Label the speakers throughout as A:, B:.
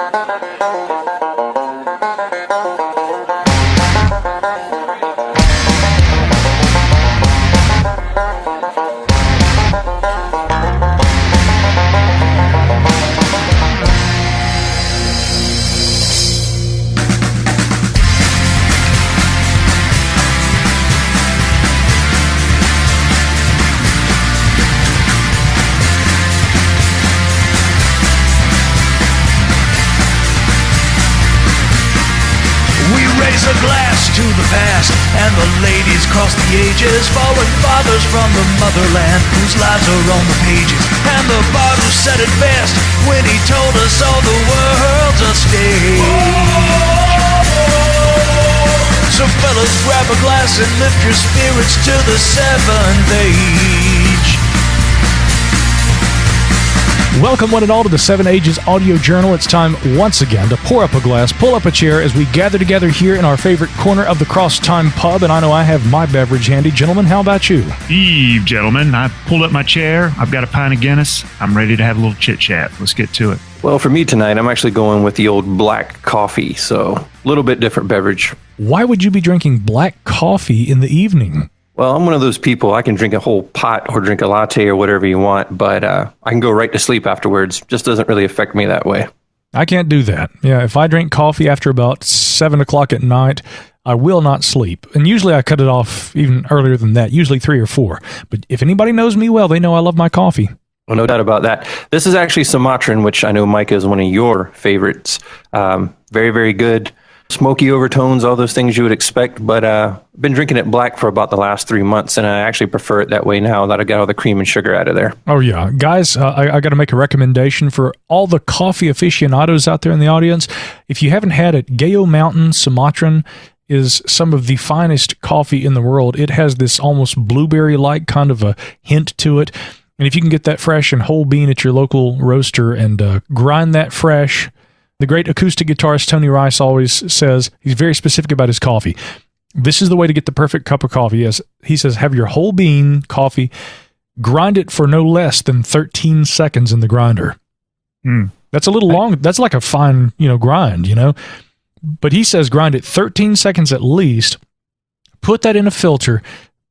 A: A glass to the past, and the ladies cross the ages, fallen fathers from the motherland whose lives are on the pages. And the bottle said it best when he told us all the world's a stage. So fellas, grab a glass and lift your spirits to the seventh age.
B: Welcome one and all to the Seven Ages Audio Journal. It's time once again to pour up a glass, pull up a chair as we gather together here in our favorite corner of the Cross Time Pub, and I know I have my beverage handy. Gentlemen, how about you?
C: Eve, gentlemen. I pulled up my chair. I've got a pint of Guinness. I'm ready to have a little chit-chat. Let's get to it.
D: Well, for me tonight, I'm actually going with the old black coffee, so a little bit different beverage.
B: Why would you be drinking black coffee in the evening?
D: Well, I'm one of those people, I can drink a whole pot or drink a latte or whatever you want, but I can go right to sleep afterwards. Just doesn't really affect me that way.
B: I can't do that. Yeah, if I drink coffee after about 7 o'clock at night, I will not sleep. And usually I cut it off even earlier than that, usually 3 or 4. But if anybody knows me well, they know I love my coffee.
D: Well, no doubt about that. This is actually Sumatran, which I know, Mike, is one of your favorites. Very, very good. Smoky overtones, all those things you would expect, but I've been drinking it black for about the last 3 months, and I actually prefer it that way now that I got all the cream and sugar out of there.
B: Oh, yeah. Guys, I got to make a recommendation for all the coffee aficionados out there in the audience. If you haven't had it, Gayo Mountain Sumatran is some of the finest coffee in the world. It has this almost blueberry-like kind of a hint to it, and if you can get that fresh and whole bean at your local roaster and grind that fresh. The great acoustic guitarist Tony Rice always says, he's very specific about his coffee. This is the way to get the perfect cup of coffee. As he says, have your whole bean coffee, grind it for no less than 13 seconds in the grinder. That's a little long. That's like a fine, grind, But he says grind it 13 seconds at least. Put that in a filter,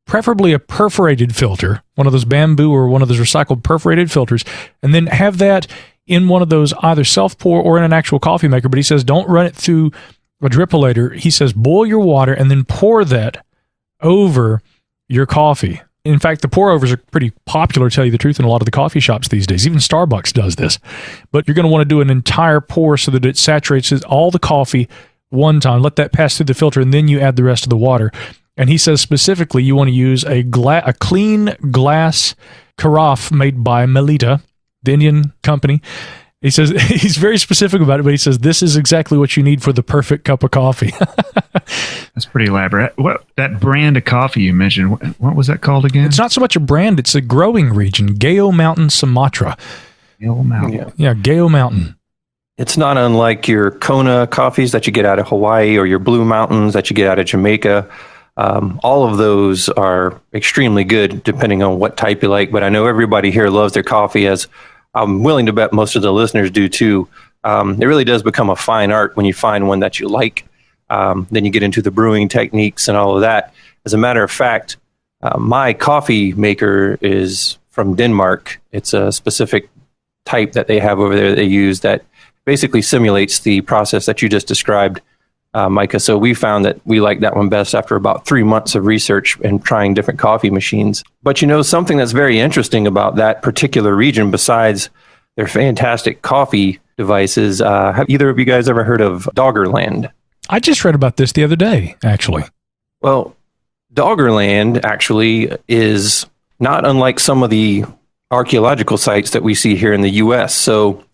B: preferably a perforated filter, one of those bamboo or one of those recycled perforated filters, and then have that in one of those either self-pour or in an actual coffee maker. But he says don't run it through a drippolator. He says boil your water and then pour that over your coffee. In fact, the pour-overs are pretty popular, to tell you the truth, in a lot of the coffee shops these days. Even Starbucks does this. But you're going to want to do an entire pour so that it saturates all the coffee one time. Let that pass through the filter, and then you add the rest of the water. And he says specifically you want to use a clean glass carafe made by Melita, the Indian company. He says he's very specific about it, but he says this is exactly what you need for the perfect cup of coffee.
C: That's pretty elaborate. What that brand of coffee you mentioned, what was that called again?
B: It's not so much a brand, it's a growing region. Gayo Mountain, Sumatra.
C: Gayo Mountain.
B: Yeah, Gayo Mountain.
D: It's not unlike your Kona coffees that you get out of Hawaii or your Blue Mountains that you get out of Jamaica. All of those are extremely good depending on what type you like, but I know everybody here loves their coffee, as I'm willing to bet most of the listeners do too. It really does become a fine art when you find one that you like. Then you get into the brewing techniques and all of that. As a matter of fact, my coffee maker is from Denmark. It's a specific type that they have over there that they use that basically simulates the process that you just described, Micah. So we found that we like that one best after about 3 months of research and trying different coffee machines. But something that's very interesting about that particular region, besides their fantastic coffee devices, have either of you guys ever heard of Doggerland?
B: I just read about this the other day, actually.
D: Well, Doggerland actually is not unlike some of the archaeological sites that we see here in the U.S. So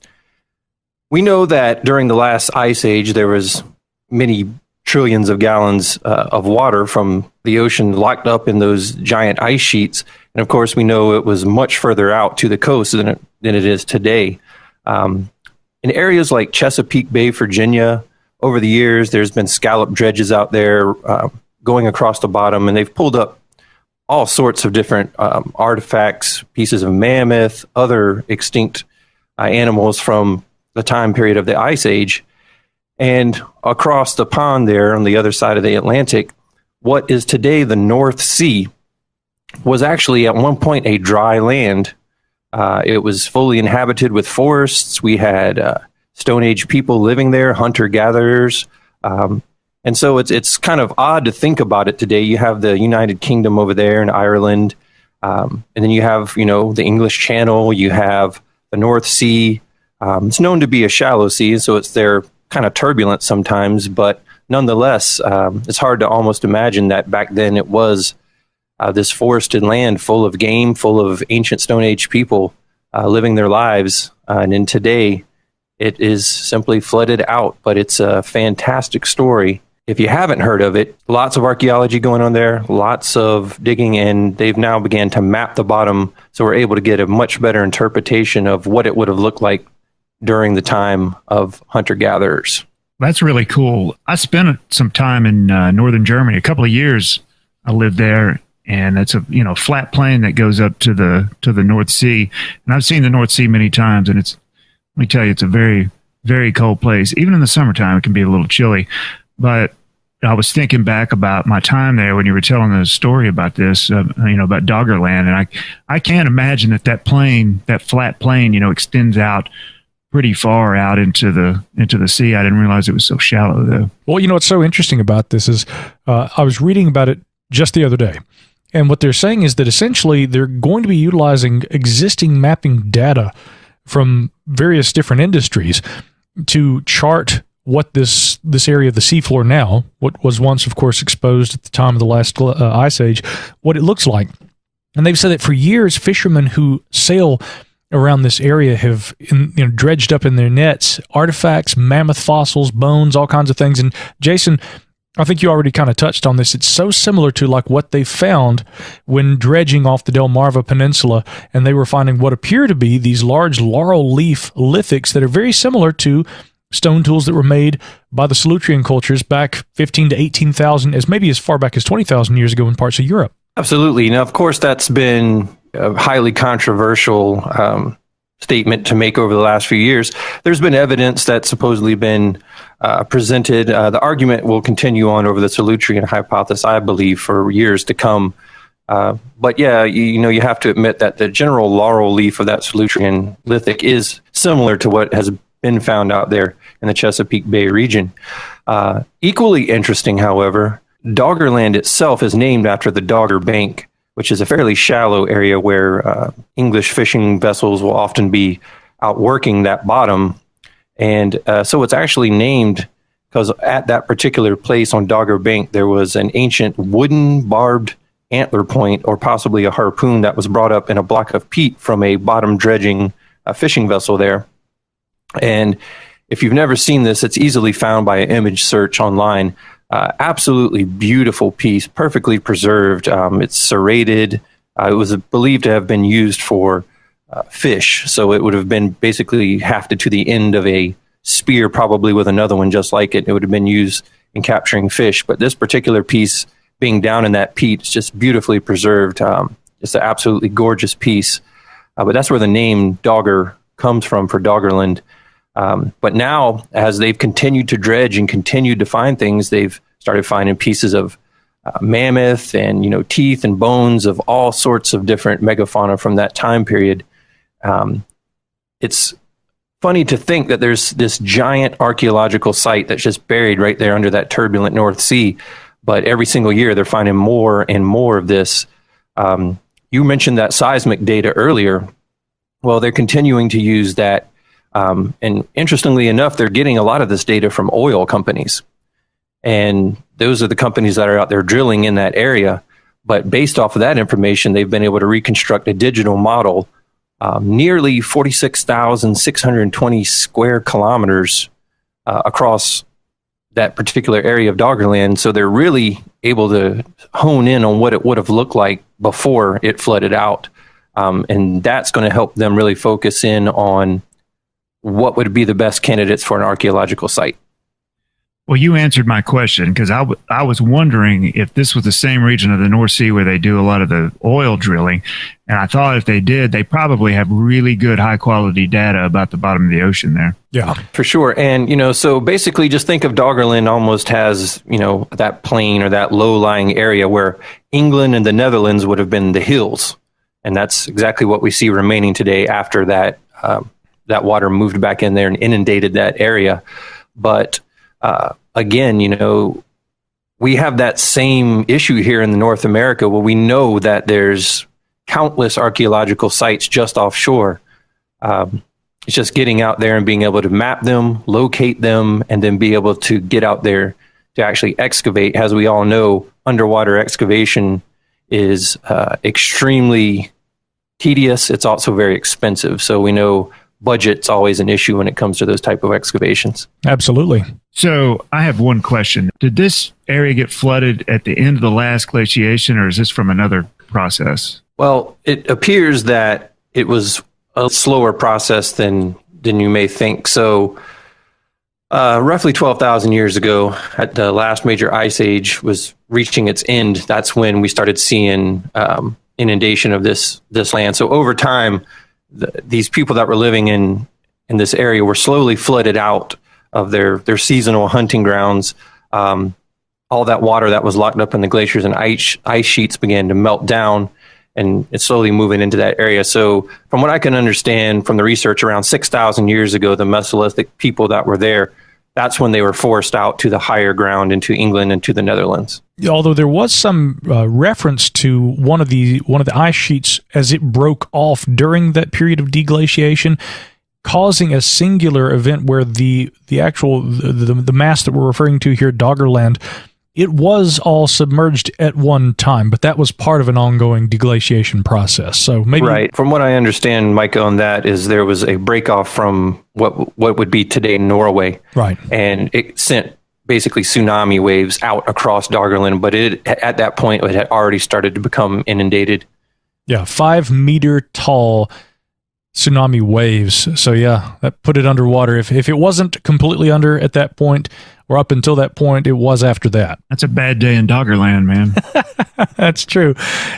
D: we know that during the last ice age, there was many trillions of gallons of water from the ocean locked up in those giant ice sheets. And of course, we know it was much further out to the coast than it is today. In areas like Chesapeake Bay, Virginia, over the years, there's been scallop dredges out there going across the bottom, and they've pulled up all sorts of different artifacts, pieces of mammoth, other extinct animals from the time period of the Ice Age. And across the pond there on the other side of the Atlantic, what is today the North Sea was actually at one point a dry land. It was fully inhabited with forests. We had Stone Age people living there, hunter-gatherers. And so it's kind of odd to think about it today. You have the United Kingdom over there in Ireland. And then you have, the English Channel. You have the North Sea. It's known to be a shallow sea, so it's there kind of turbulent sometimes. But nonetheless, it's hard to almost imagine that back then it was this forested land full of game, full of ancient Stone Age people living their lives. And in today, it is simply flooded out. But it's a fantastic story. If you haven't heard of it, lots of archaeology going on there, lots of digging, and they've now began to map the bottom, so we're able to get a much better interpretation of what it would have looked like during the time of hunter-gatherers.
C: That's really cool. I spent some time in northern Germany, a couple of years. I lived there, and it's a flat plain that goes up to the North Sea. And I've seen the North Sea many times, and let me tell you, it's a very, very cold place. Even in the summertime, it can be a little chilly. But I was thinking back about my time there when you were telling the story about this, about Doggerland, and I can't imagine that flat plain, extends out pretty far out into the sea. I didn't realize it was so shallow, though.
B: Well, what's so interesting about this is I was reading about it just the other day, and what they're saying is that essentially they're going to be utilizing existing mapping data from various different industries to chart what this area of the seafloor now, what was once, of course, exposed at the time of the last ice age, what it looks like. And they've said that for years, fishermen who sail around this area have dredged up in their nets artifacts, mammoth fossils, bones, all kinds of things. And Jason, I think you already kind of touched on this. It's so similar to like what they found when dredging off the Delmarva Peninsula, and they were finding what appear to be these large laurel leaf lithics that are very similar to stone tools that were made by the Solutrean cultures back 15 to 18,000, as maybe as far back as 20,000 years ago in parts of Europe.
D: Absolutely. Now, of course, that's been a highly controversial statement to make over the last few years. There's been evidence that's supposedly been presented. The argument will continue on over the Solutrean hypothesis, I believe, for years to come. But yeah, you have to admit that the general laurel leaf of that Solutrean lithic is similar to what has been found out there in the Chesapeake Bay region. Equally interesting, however, Doggerland itself is named after the Dogger Bank, which is a fairly shallow area where English fishing vessels will often be out working that bottom. And so it's actually named because at that particular place on Dogger Bank, there was an ancient wooden barbed antler point, or possibly a harpoon, that was brought up in a block of peat from a bottom dredging fishing vessel there. And if you've never seen this, it's easily found by an image search online. Absolutely beautiful piece, perfectly preserved. It's serrated. It was believed to have been used for fish, so it would have been basically hafted to the end of a spear, probably with another one just like it. It would have been used in capturing fish. But this particular piece, being down in that peat, is just beautifully preserved. It's an absolutely gorgeous piece. But that's where the name Dogger comes from, for Doggerland. But now, as they've continued to dredge and continued to find things, they've started finding pieces of mammoth and teeth and bones of all sorts of different megafauna from that time period. It's funny to think that there's this giant archaeological site that's just buried right there under that turbulent North Sea, but every single year they're finding more and more of this. You mentioned that seismic data earlier. Well, they're continuing to use that. And interestingly enough, they're getting a lot of this data from oil companies. And those are the companies that are out there drilling in that area. But based off of that information, they've been able to reconstruct a digital model, nearly 46,620 square kilometers across that particular area of Doggerland. So they're really able to hone in on what it would have looked like before it flooded out. And that's going to help them really focus in on what would be the best candidates for an archaeological site.
C: Well, you answered my question because I was wondering if this was the same region of the North Sea where they do a lot of the oil drilling. And I thought if they did, they probably have really good high quality data about the bottom of the ocean there.
B: Yeah,
D: for sure. And, so basically just think of Doggerland almost has, that plain or that low lying area where England and the Netherlands would have been the hills. And that's exactly what we see remaining today after that, that water moved back in there and inundated that area. But again, we have that same issue here in North America where we know that there's countless archaeological sites just offshore. It's just getting out there and being able to map them, locate them, and then be able to get out there to actually excavate. As we all know, underwater excavation is extremely tedious. It's also very expensive. So we know budget's always an issue when it comes to those type of excavations.
B: Absolutely.
C: So I have one question. Did this area get flooded at the end of the last glaciation, or is this from another process?
D: Well, it appears that it was a slower process than you may think. So roughly 12,000 years ago, at the last major ice age was reaching its end, that's when we started seeing inundation of this land. So over time, these people that were living in this area were slowly flooded out of their seasonal hunting grounds. All that water that was locked up in the glaciers and ice sheets began to melt down, and it's slowly moving into that area. So from what I can understand from the research, around 6,000 years ago, the Mesolithic people that were there, that's when they were forced out to the higher ground into England and to the Netherlands.
B: Although there was some reference to one of the ice sheets as it broke off during that period of deglaciation, causing a singular event where the actual the mass that we're referring to here, Doggerland, it was all submerged at one time, but that was part of an ongoing deglaciation process. So maybe
D: right. From what I understand, Micah, on that is there was a break off from what would be today Norway,
B: right,
D: and it sent basically tsunami waves out across Doggerland. But at that point, it had already started to become inundated.
B: Yeah, 5 meter tall tsunami waves. So yeah, that put it underwater. If it wasn't completely under at that point, or up until that point, it was after that.
C: That's a bad day in Doggerland, man.
B: That's true.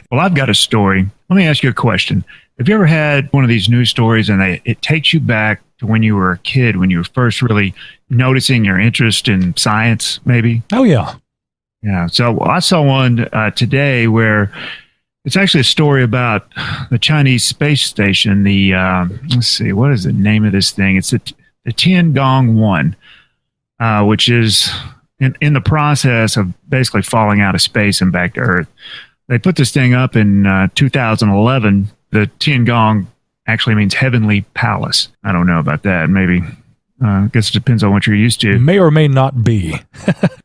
C: Well, I've got a story. Let me ask you a question. Have you ever had one of these news stories and it takes you back to when you were a kid, when you were first really noticing your interest in science, maybe?
B: Oh, yeah.
C: Yeah. So I saw one today where it's actually a story about the Chinese space station. The let's see, what is the name of this thing? It's the Tiangong-1, which is in the process of basically falling out of space and back to Earth. They put this thing up in 2011. The Tiangong actually means heavenly palace. I don't know about that. Maybe. I guess it depends on what you're used to.
B: May or may not be.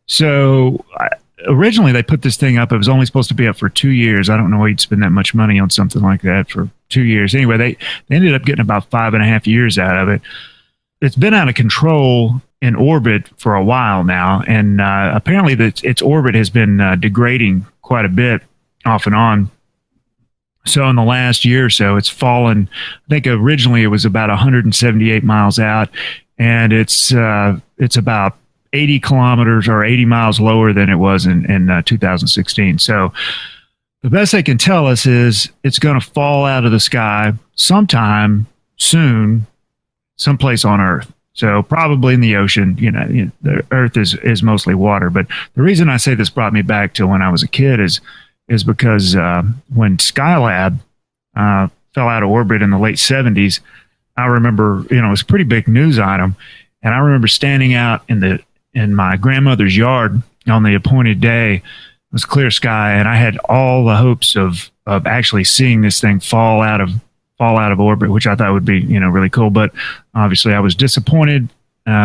C: So originally they put this thing up. It was only supposed to be up for 2 years. I don't know why you'd spend that much money on something like that for 2 years. Anyway, they ended up getting about 5.5 years out of it. It's been out of control in orbit for a while now, and apparently its orbit has been degrading quite a bit off and on. So in the last year or so, it's fallen. I think originally it was about 178 miles out, and it's about 80 kilometers or 80 miles lower than it was in 2016. So the best they can tell us is it's going to fall out of the sky sometime soon, someplace on Earth. So probably in the ocean. The Earth is mostly water. But the reason I say this brought me back to when I was a kid is because when Skylab fell out of orbit in the late 70s, I remember, it was a pretty big news item. And I remember standing out in my grandmother's yard on the appointed day. It was clear sky, and I had all the hopes of actually seeing this thing fall out of orbit, which I thought would be, really cool. But obviously I was disappointed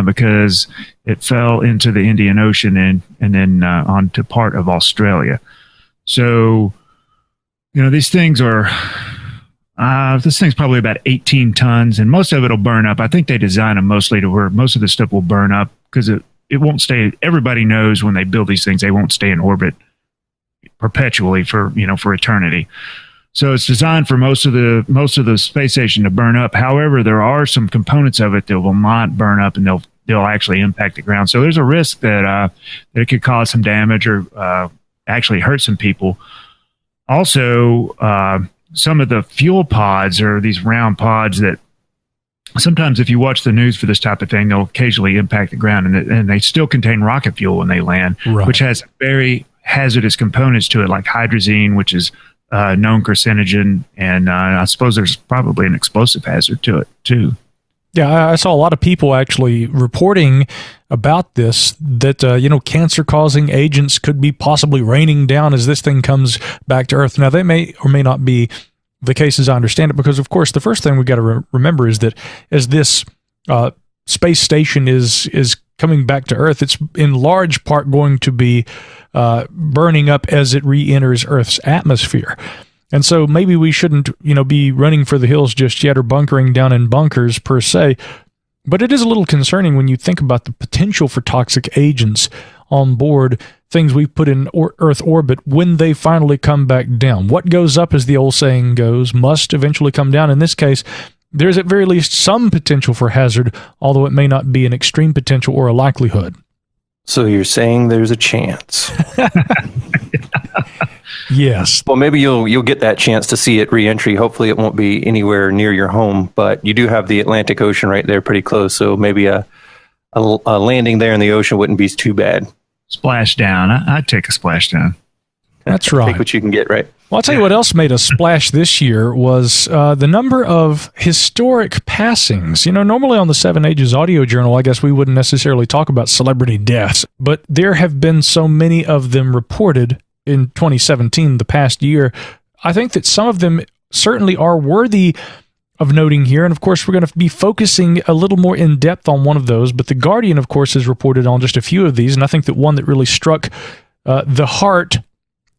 C: because it fell into the Indian Ocean and then onto part of Australia. So, these things are, this thing's probably about 18 tons, and most of it will burn up. I think they design them mostly to where most of the stuff will burn up because it won't stay. Everybody knows when they build these things, they won't stay in orbit perpetually for eternity. So it's designed for most of the space station to burn up. However, there are some components of it that will not burn up, and they'll actually impact the ground. So there's a risk that it could cause some damage or actually hurt some people. Also, some of the fuel pods are these round pods that sometimes if you watch the news for this type of thing, they'll occasionally impact the ground, and they still contain rocket fuel when they land,
B: right,
C: which has very hazardous components to it, like hydrazine, which is known carcinogen, and I suppose there's probably an explosive hazard to it too.
B: Yeah, I saw a lot of people actually reporting about this, that, cancer-causing agents could be possibly raining down as this thing comes back to Earth. Now, they may or may not be the case as I understand it, because, of course, the first thing we got to remember is that as this space station is coming back to Earth, it's in large part going to be burning up as it re-enters Earth's atmosphere. And so maybe we shouldn't, be running for the hills just yet or bunkering down in bunkers per se. But it is a little concerning when you think about the potential for toxic agents on board things we put in Earth orbit when they finally come back down. What goes up, as the old saying goes, must eventually come down. In this case, there's at very least some potential for hazard, although it may not be an extreme potential or a likelihood.
D: So you're saying there's a chance?
B: Yes.
D: Well, maybe you'll get that chance to see it re-entry. Hopefully it won't be anywhere near your home, but you do have the Atlantic Ocean right there pretty close, so maybe a landing there in the ocean wouldn't be too bad.
C: Splashdown. I'd take a splashdown.
B: That's right.
D: Take what you can get, right?
B: Well, I'll tell you what else made a splash this year was the number of historic passings. Normally on the Seven Ages Audio Journal, I guess we wouldn't necessarily talk about celebrity deaths, but there have been so many of them reported in 2017, the past year. I think that some of them certainly are worthy of noting here, and of course we're going to be focusing a little more in depth on one of those, but The Guardian, of course, has reported on just a few of these, and I think that one that really struck the heart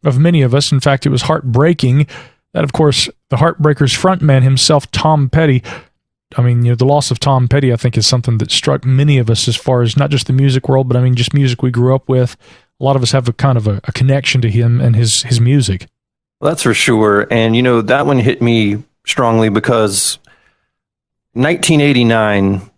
B: of many of us, in fact it was heartbreaking, that of course the Heartbreakers frontman himself, Tom Petty. I mean, the loss of Tom Petty, I think, is something that struck many of us as far as not just the music world, but I mean just music we grew up with. A lot of us have a kind of a connection to him and his music.
D: Well, that's for sure. And, that one hit me strongly because 1989,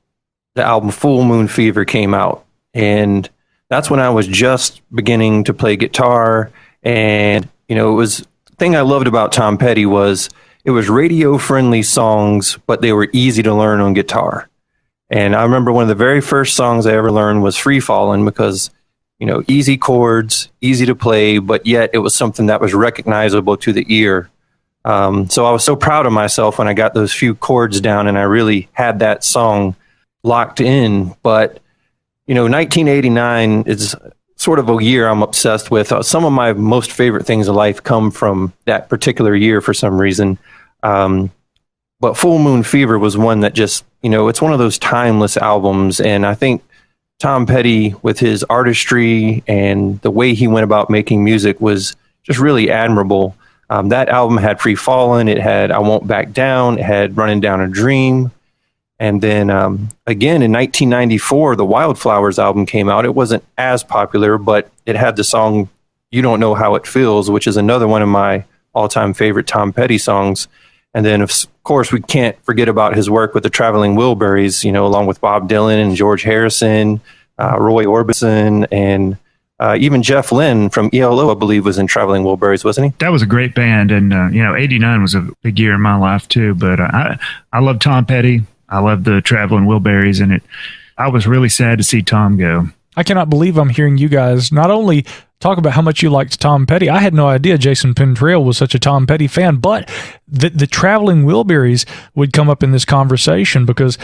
D: the album Full Moon Fever came out. And that's when I was just beginning to play guitar. And, it was the thing I loved about Tom Petty was it was radio-friendly songs, but they were easy to learn on guitar. And I remember one of the very first songs I ever learned was Free Fallin' because easy chords, easy to play, but yet it was something that was recognizable to the ear. So I was so proud of myself when I got those few chords down and I really had that song locked in. But, 1989 is sort of a year I'm obsessed with. Some of my most favorite things in life come from that particular year for some reason. But Full Moon Fever was one that just, it's one of those timeless albums. And I think Tom Petty, with his artistry and the way he went about making music, was just really admirable. That album had Free Fallin', it had I Won't Back Down, it had Running Down a Dream. And then again in 1994, the Wildflowers album came out. It wasn't as popular, but it had the song You Don't Know How It Feels, which is another one of my all-time favorite Tom Petty songs. And then, of course, we can't forget about his work with the Traveling Wilburys, along with Bob Dylan and George Harrison, Roy Orbison, and even Jeff Lynne from ELO, I believe, was in Traveling Wilburys, wasn't he?
C: That was a great band. And, 89 was a big year in my life, too. But I love Tom Petty. I love the Traveling Wilburys. And I was really sad to see Tom go.
B: I cannot believe I'm hearing you guys not only talk about how much you liked Tom Petty. I had no idea Jason Pentrail was such a Tom Petty fan, but the Traveling Wilburys would come up in this conversation because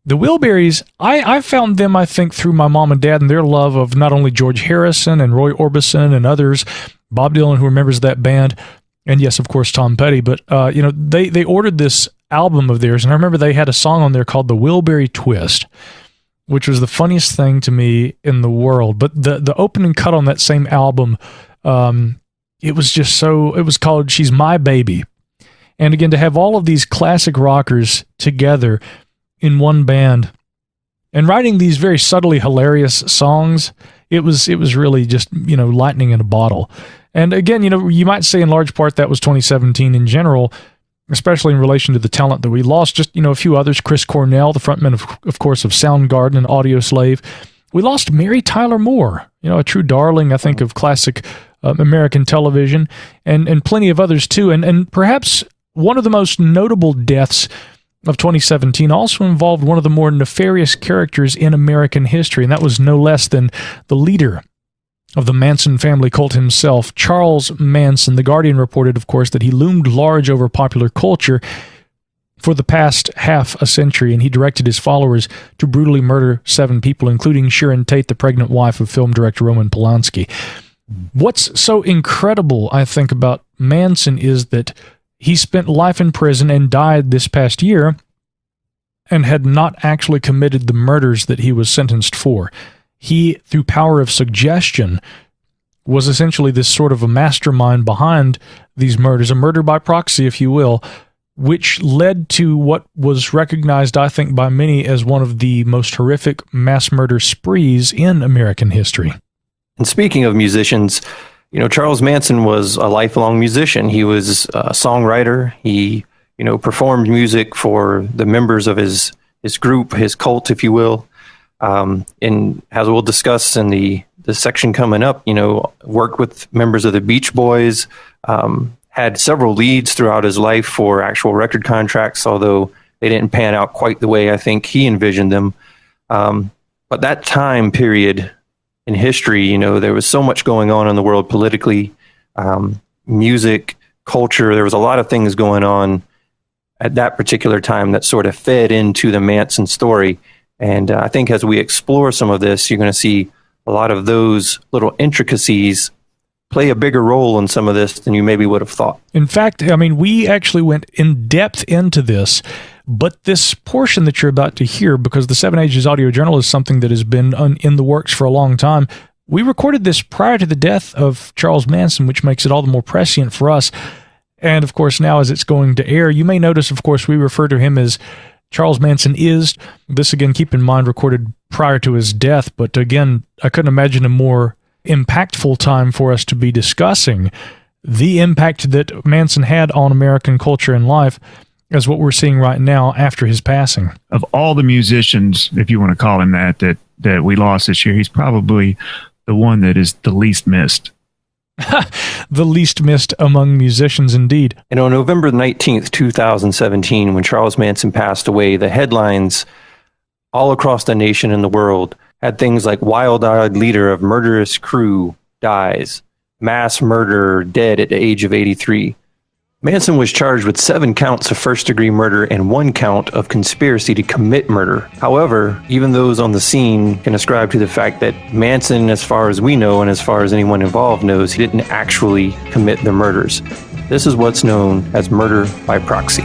B: the Wilburys, I found them, I think, through my mom and dad and their love of not only George Harrison and Roy Orbison and others, Bob Dylan, who remembers that band, and yes, of course, Tom Petty, but, they ordered this album of theirs, and I remember they had a song on there called The Wilbury Twist, which was the funniest thing to me in the world. But the opening cut on that same album, it was called She's My Baby. And again, to have all of these classic rockers together in one band and writing these very subtly hilarious songs, it was really just, lightning in a bottle. And again, you might say in large part that was 2017 in general, especially in relation to the talent that we lost. Just, a few others. Chris Cornell, the frontman, of course, of Soundgarden and Audioslave. We lost Mary Tyler Moore, a true darling, I think, of classic American television, and plenty of others too. And perhaps one of the most notable deaths of 2017 also involved one of the more nefarious characters in American history, and that was no less than the leader of the Manson family cult himself, Charles Manson. The Guardian reported, of course, that he loomed large over popular culture for the past half a century, and he directed his followers to brutally murder 7 people, including Sharon Tate, the pregnant wife of film director Roman Polanski. What's so incredible, I think, about Manson is that he spent life in prison and died this past year and had not actually committed the murders that he was sentenced for. He, through power of suggestion, was essentially this sort of a mastermind behind these murders, a murder by proxy, if you will, which led to what was recognized, I think, by many as one of the most horrific mass murder sprees in American history.
D: And speaking of musicians, Charles Manson was a lifelong musician. He was a songwriter. He, performed music for the members of his group, his cult, if you will. And as we'll discuss in the section coming up, worked with members of the Beach Boys, had several leads throughout his life for actual record contracts, although they didn't pan out quite the way I think he envisioned them. But that time period in history, there was so much going on in the world politically, music, culture. There was a lot of things going on at that particular time that sort of fed into the Manson story. And I think as we explore some of this, you're going to see a lot of those little intricacies play a bigger role in some of this than you maybe would have thought.
B: In fact, we actually went in depth into this, but this portion that you're about to hear, because the 7 Ages Audio Journal is something that has been in the works for a long time, we recorded this prior to the death of Charles Manson, which makes it all the more prescient for us. And of course, now as it's going to air, you may notice, of course, we refer to him as Charles Manson is. This, again, keep in mind, recorded prior to his death, but again, I couldn't imagine a more impactful time for us to be discussing the impact that Manson had on American culture and life as what we're seeing right now after his passing.
C: Of all the musicians, if you want to call him that we lost this year, he's probably the one that is the least missed.
B: The least missed among musicians, indeed.
D: And on November 19th, 2017, when Charles Manson passed away, the headlines all across the nation and the world had things like wild-eyed leader of murderous crew dies, mass murderer dead at the age of 83. Manson was charged with 7 counts of first-degree murder and 1 count of conspiracy to commit murder. However, even those on the scene can ascribe to the fact that Manson, as far as we know and as far as anyone involved knows, he didn't actually commit the murders. This is what's known as murder by proxy.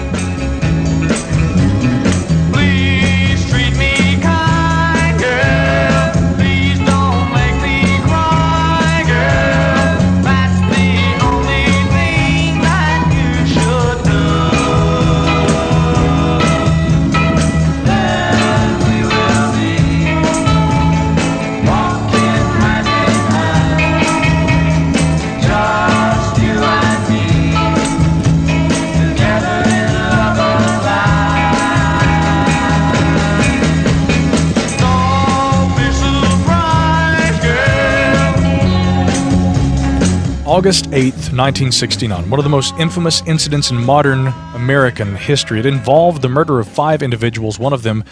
B: August 8th, 1969, one of the most infamous incidents in modern American history. It involved the murder of 5 individuals, one of them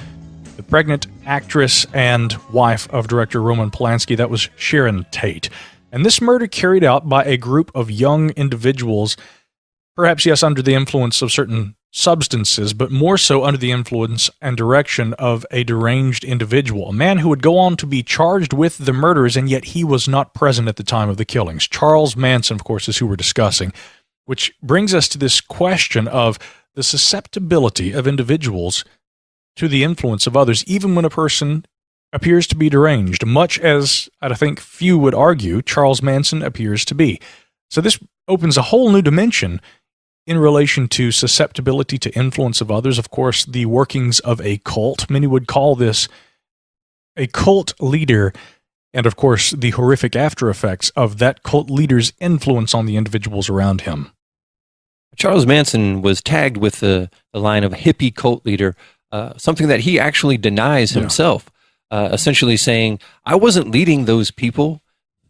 B: the pregnant actress and wife of director Roman Polanski. That was Sharon Tate. And this murder carried out by a group of young individuals, perhaps, yes, under the influence of certain substances, but more so under the influence and direction of a deranged individual, a man who would go on to be charged with the murders, and yet he was not present at the time of the killings. Charles Manson, of course, is who we're discussing, which brings us to this question of the susceptibility of individuals to the influence of others, even when a person appears to be deranged, much as I think few would argue Charles Manson appears to be. So this opens a whole new dimension in relation to susceptibility to influence of others. Of course, the workings of a cult. Many would call this a cult leader, and of course, the horrific after effects of that cult leader's influence on the individuals around him.
D: Charles Manson was tagged with the line of hippie cult leader, something that he actually denies himself, essentially saying, I wasn't leading those people.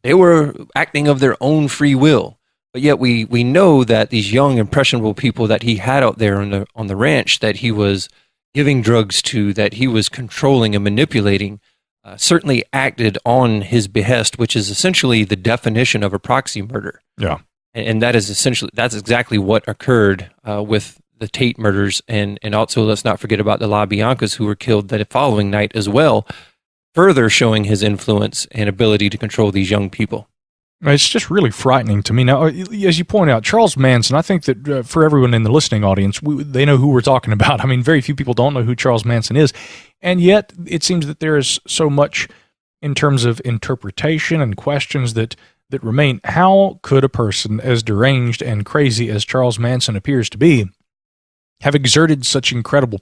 D: They were acting of their own free will. But yet we know that these young, impressionable people that he had out there on the ranch that he was giving drugs to, that he was controlling and manipulating, certainly acted on his behest, which is essentially the definition of a proxy murder.
B: Yeah.
D: And that's exactly what occurred with the Tate murders. And also, let's not forget about the La Biancas who were killed the following night as well, further showing his influence and ability to control these young people.
B: It's just really frightening to me. Now, as you point out, Charles Manson, I think that for everyone in the listening audience, they know who we're talking about. I mean, very few people don't know who Charles Manson is. And yet, it seems that there is so much in terms of interpretation and questions that remain. How could a person as deranged and crazy as Charles Manson appears to be have exerted such incredible,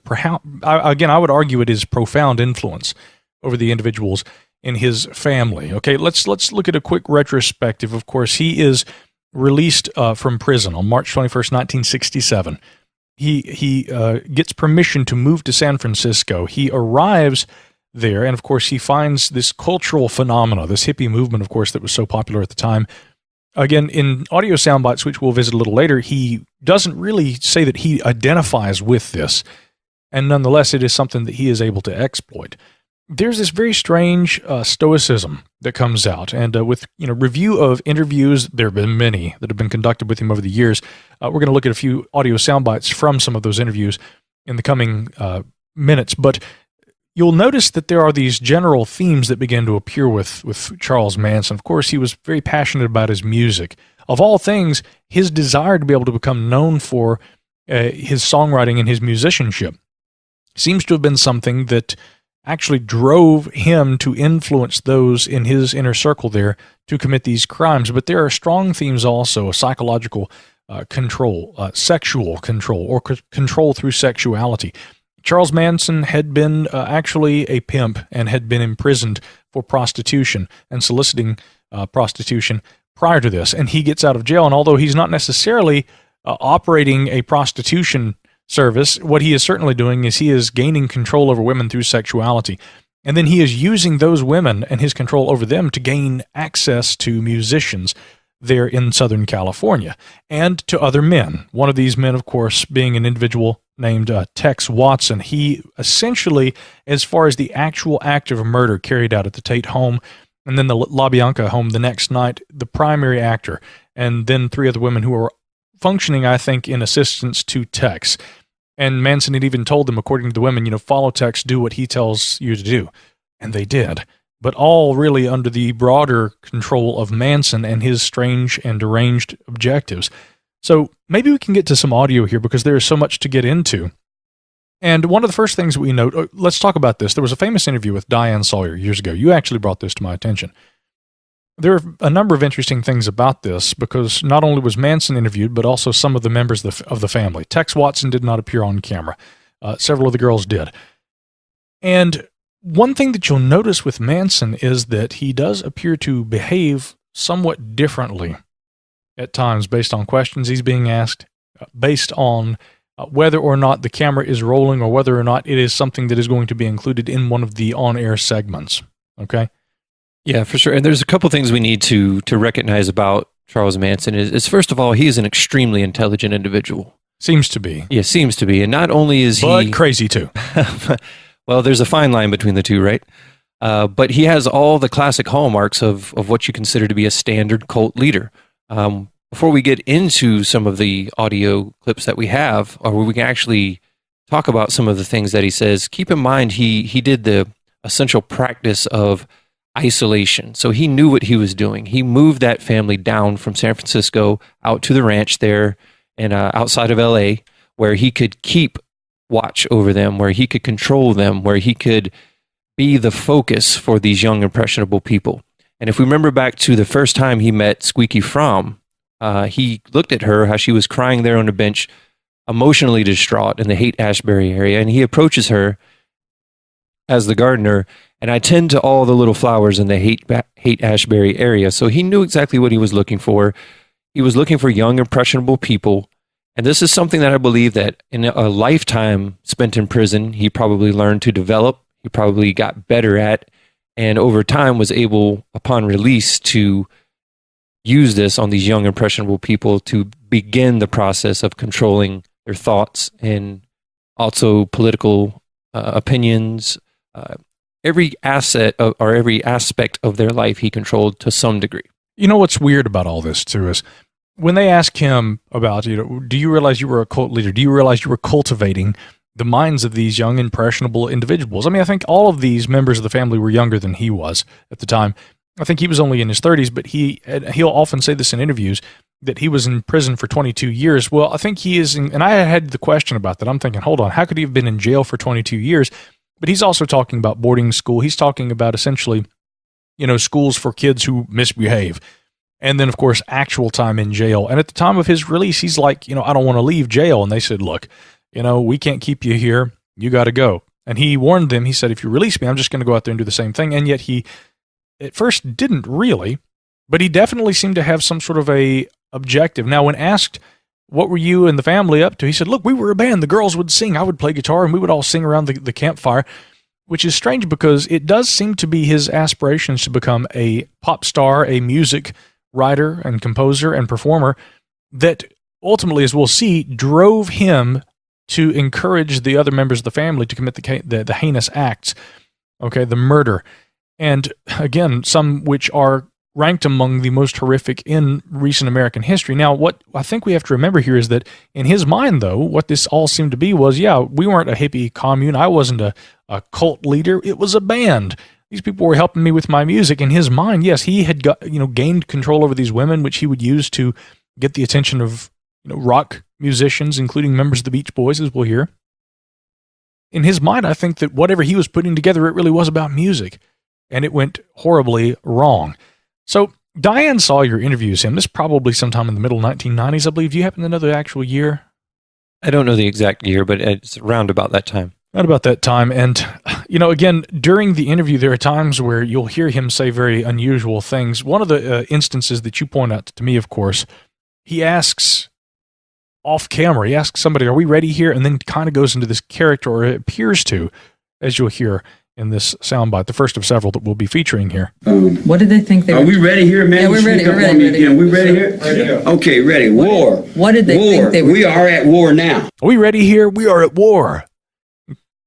B: again, I would argue it is profound influence over the individuals in his family? Okay, let's look at a quick retrospective. Of course, he is released from prison on March 21st, 1967. He gets permission to move to San Francisco. He arrives there, and of course, he finds this cultural phenomena, this hippie movement, of course, that was so popular at the time. Again, in audio soundbites, which we'll visit a little later, he doesn't really say that he identifies with this, and nonetheless, it is something that he is able to exploit. There's this very strange stoicism that comes out, and with review of interviews, there have been many that have been conducted with him over the years. We're going to look at a few audio soundbites from some of those interviews in the coming minutes, but you'll notice that there are these general themes that begin to appear with Charles Manson. Of course, he was very passionate about his music. Of all things, his desire to be able to become known for his songwriting and his musicianship seems to have been something that actually drove him to influence those in his inner circle there to commit these crimes. But there are strong themes also of psychological control, sexual control, or control through sexuality. Charles Manson had been actually a pimp and had been imprisoned for prostitution and soliciting prostitution prior to this. And he gets out of jail, and although he's not necessarily operating a prostitution service, what he is certainly doing is he is gaining control over women through sexuality. And then he is using those women and his control over them to gain access to musicians there in Southern California and to other men. One of these men, of course, being an individual named Tex Watson. He essentially, as far as the actual act of murder carried out at the Tate home and then the La Bianca home the next night, the primary actor, and then three other women who were functioning, I think, in assistance to Tex. And Manson had even told them, according to the women, follow Tex, do what he tells you to do. And they did. But all really under the broader control of Manson and his strange and deranged objectives. So maybe we can get to some audio here because there is so much to get into. And one of the first things we note, let's talk about this. There was a famous interview with Diane Sawyer years ago. You actually brought this to my attention. There are a number of interesting things about this because not only was Manson interviewed, but also some of the members of the family. Tex Watson did not appear on camera. Several of the girls did. And one thing that you'll notice with Manson is that he does appear to behave somewhat differently at times based on questions he's being asked, based on whether or not the camera is rolling or whether or not it is something that is going to be included in one of the on-air segments. Okay?
D: Yeah, for sure. And there's a couple things we need to recognize about Charles Manson is first of all, he is an extremely intelligent individual.
B: Seems to be.
D: Yeah, seems to be. And not only is
B: but crazy too.
D: Well, there's a fine line between the two, right? But he has all the classic hallmarks of what you consider to be a standard cult leader. Before we get into some of the audio clips that we have, or where we can actually talk about some of the things that he says, keep in mind he did the essential practice of isolation. So he knew what he was doing. He moved that family down from San Francisco out to the ranch there and outside of LA, where he could keep watch over them, where he could control them, where he could be the focus for these young, impressionable people. And if we remember back to the first time he met Squeaky Fromm, he looked at her, how she was crying there on a bench, emotionally distraught in the Haight-Ashbury area, and he approaches her as the gardener, and I tend to all the little flowers in the Haight-Ashbury area. So he knew exactly what he was looking for. He was looking for young, impressionable people, And this is something that I believe that in a lifetime spent in prison, he probably learned to develop, he probably got better at, and over time was able, upon release, to use this on these young, impressionable people to begin the process of controlling their thoughts and also political opinions. Every asset or every aspect of their life he controlled to some degree.
B: You know what's weird about all this too is when they ask him about, do you realize you were a cult leader? Do you realize you were cultivating the minds of these young, impressionable individuals? I mean, I think all of these members of the family were younger than he was at the time. I think he was only in his 30s, but he'll often say this in interviews that he was in prison for 22 years. Well, I think he is, and I had the question about that. I'm thinking, hold on, how could he have been in jail for 22 years? But he's also talking about boarding school. He's talking about essentially, schools for kids who misbehave. And then, of course, actual time in jail. And at the time of his release, he's like, I don't want to leave jail. And they said, look, we can't keep you here. You got to go. And he warned them. He said, if you release me, I'm just going to go out there and do the same thing. And yet he, at first, didn't really, but he definitely seemed to have some sort of a objective. Now, when asked, what were you and the family up to? He said, look, we were a band. The girls would sing. I would play guitar, and we would all sing around the campfire, which is strange because it does seem to be his aspirations to become a pop star, a music writer and composer and performer that ultimately, as we'll see, drove him to encourage the other members of the family to commit the heinous acts, the murder. And again, some which are ranked among the most horrific in recent American history. Now, what I think we have to remember here is that in his mind, though, what this all seemed to be was, we weren't a hippie commune. I wasn't a cult leader. It was a band. These people were helping me with my music. In his mind, yes, he had gained control over these women, which he would use to get the attention of rock musicians, including members of the Beach Boys, as we'll hear. In his mind, I think that whatever he was putting together, it really was about music, and it went horribly wrong. So Diane Sawyer interviews him. This is probably sometime in the middle 1990s, I believe. Do you happen to know the actual year?
D: I don't know the exact year, but it's around about that time.
B: Right about that time. And, again, during the interview, there are times where you'll hear him say very unusual things. One of the instances that you point out to me, of course, he asks off camera, he asks somebody, are we ready here? And then kind of goes into this character, or it appears to, as you'll hear in this soundbite, the first of several that we'll be featuring here.
E: What did they think they were?
F: Are we ready here, man?
E: Yeah, we're ready. We're ready.
F: Yeah, we ready here? Ready. Okay, ready. War.
E: What did they think they were?
F: We are at war now.
B: Are we ready here? We are at war.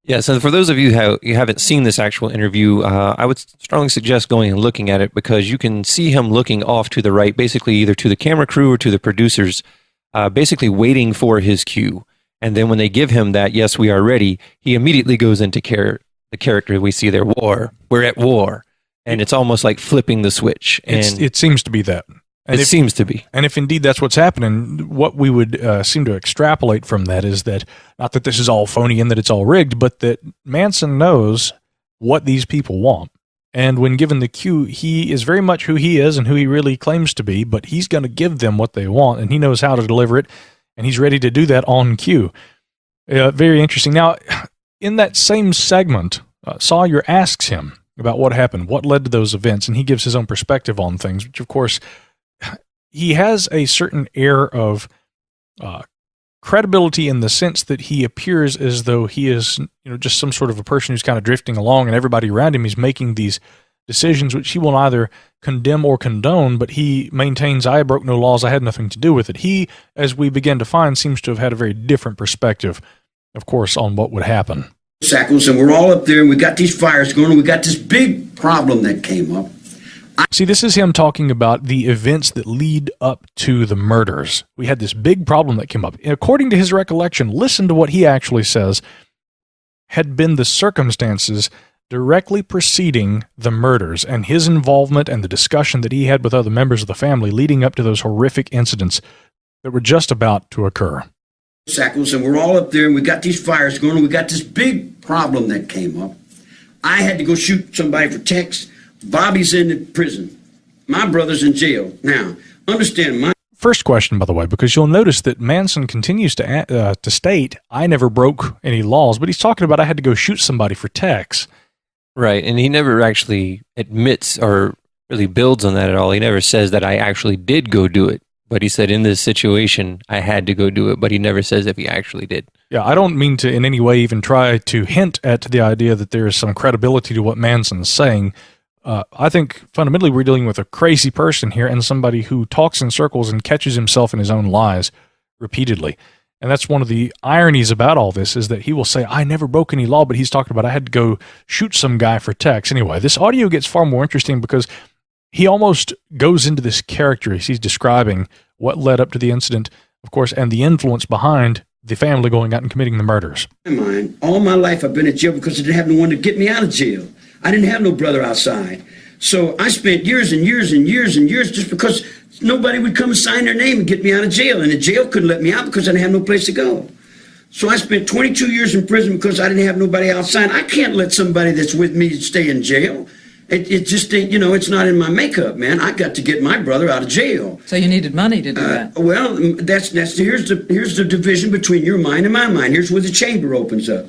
D: Yeah, so for those of you who haven't seen this actual interview, I would strongly suggest going and looking at it because you can see him looking off to the right, basically either to the camera crew or to the producers, basically waiting for his cue. And then when they give him that, yes, we are ready, he immediately goes into the character we see there, war. We're at war. And it's almost like flipping the switch. And
B: it seems to be that. And
D: it seems to be.
B: And if indeed that's what's happening, what we would seem to extrapolate from that is that, not that this is all phony and that it's all rigged, but that Manson knows what these people want. And when given the cue, he is very much who he is and who he really claims to be, but he's going to give them what they want, and he knows how to deliver it, and he's ready to do that on cue. Very interesting. Now, in that same segment, Sawyer asks him about what happened, what led to those events, and he gives his own perspective on things, which, of course, he has a certain air of credibility in the sense that he appears as though he is, just some sort of a person who's kind of drifting along, and everybody around him is making these decisions which he will neither condemn or condone, but he maintains, I broke no laws, I had nothing to do with it. He, as we begin to find, seems to have had a very different perspective, of course, on what would happen.
F: Shackles, and we're all up there, and we got these fires going, and we got this big problem that came up.
B: See, this is him talking about the events that lead up to the murders. We had this big problem that came up. According to his recollection, listen to what he actually says, had been the circumstances directly preceding the murders and his involvement and the discussion that he had with other members of the family leading up to those horrific incidents that were just about to occur.
F: Shackles, and we're all up there, and we got these fires going, and we got this big problem that came up. I had to go shoot somebody for Tex. Bobby's in the prison. My brother's in jail. Now, understand
B: First question, by the way, because you'll notice that Manson continues to state, I never broke any laws, but he's talking about I had to go shoot somebody for Tex.
D: Right, and he never actually admits or really builds on that at all. He never says that I actually did go do it.
G: but he said in this situation, I had to go do it, but he never says if he actually did.
B: Yeah, I don't mean to in any way even try to hint at the idea that there is some credibility to what Manson's saying. I think fundamentally we're dealing with a crazy person here and somebody who talks in circles and catches himself in his own lies repeatedly. And that's one of the ironies about all this, is that he will say, I never broke any law, but he's talking about I had to go shoot some guy for text. Anyway, this audio gets far more interesting because he almost goes into this character as he's describing what led up to the incident, of course, and the influence behind the family going out and committing the murders.
F: All my life I've been in jail because I didn't have no one to get me out of jail. I didn't have no brother outside. So I spent years and years and years and years just because nobody would come and sign their name and get me out of jail. And the jail couldn't let me out because I didn't have no place to go. So I spent 22 years in prison because I didn't have nobody outside. I can't let somebody that's with me stay in jail. It just ain't, it's not in my makeup, man. I got to get my brother out of jail.
E: So you needed money to do that.
F: Well, here's the division between your mind and my mind. Here's where the chamber opens up.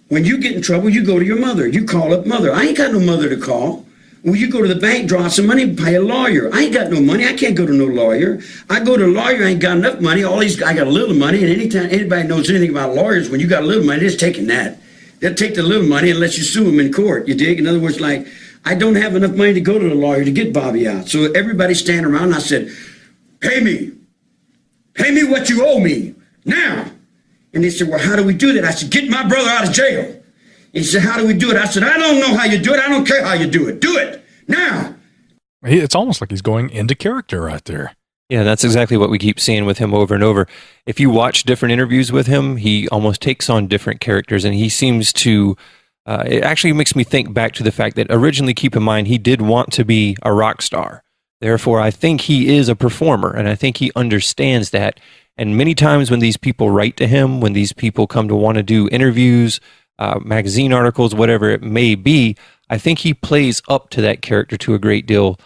F: When you get in trouble, you go to your mother. You call up mother. I ain't got no mother to call. Well, you go to the bank, draw some money, pay a lawyer. I ain't got no money. I can't go to no lawyer. I go to a lawyer, I ain't got enough money. I got a little money, and anytime anybody knows anything about lawyers, when you got a little money, they're just taking that. They'll take the little money and let you sue them in court. You dig? In other words, like, I don't have enough money to go to the lawyer to get Bobby out. So everybody standing around, and I said, pay me. Pay me what you owe me now. And they said, well, how do we do that? I said, get my brother out of jail. He said, how do we do it? I said, I don't know how you do it. I don't care how you do it. Do it now.
B: It's almost like he's going into character right there.
G: Yeah, that's exactly what we keep seeing with him over and over. If you watch different interviews with him, he almost takes on different characters, and he seems to, it actually makes me think back to the fact that originally, keep in mind, he did want to be a rock star. Therefore, I think he is a performer, and I think he understands that. And many times when these people write to him, when these people come to want to do interviews, magazine articles, whatever it may be, I think he plays up to that character to a great deal,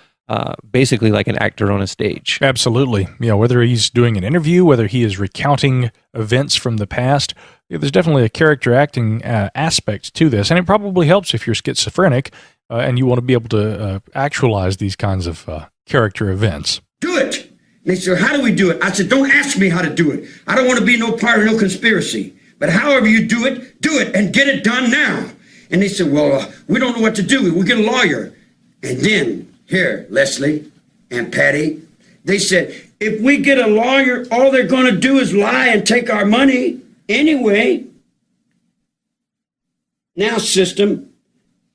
G: basically like an actor on a stage.
B: Absolutely. Whether he's doing an interview, whether he is recounting events from the past, there's definitely a character acting aspect to this. And it probably helps if you're schizophrenic and you want to be able to actualize these kinds of character events.
F: Do it. And they said, how do we do it? I said, don't ask me how to do it. I don't want to be no part of no conspiracy. But however you do it and get it done now. And they said, well, we don't know what to do. We'll get a lawyer. And then, here, Leslie and Patty, they said, if we get a lawyer, all they're going to do is lie and take our money anyway. Now, system,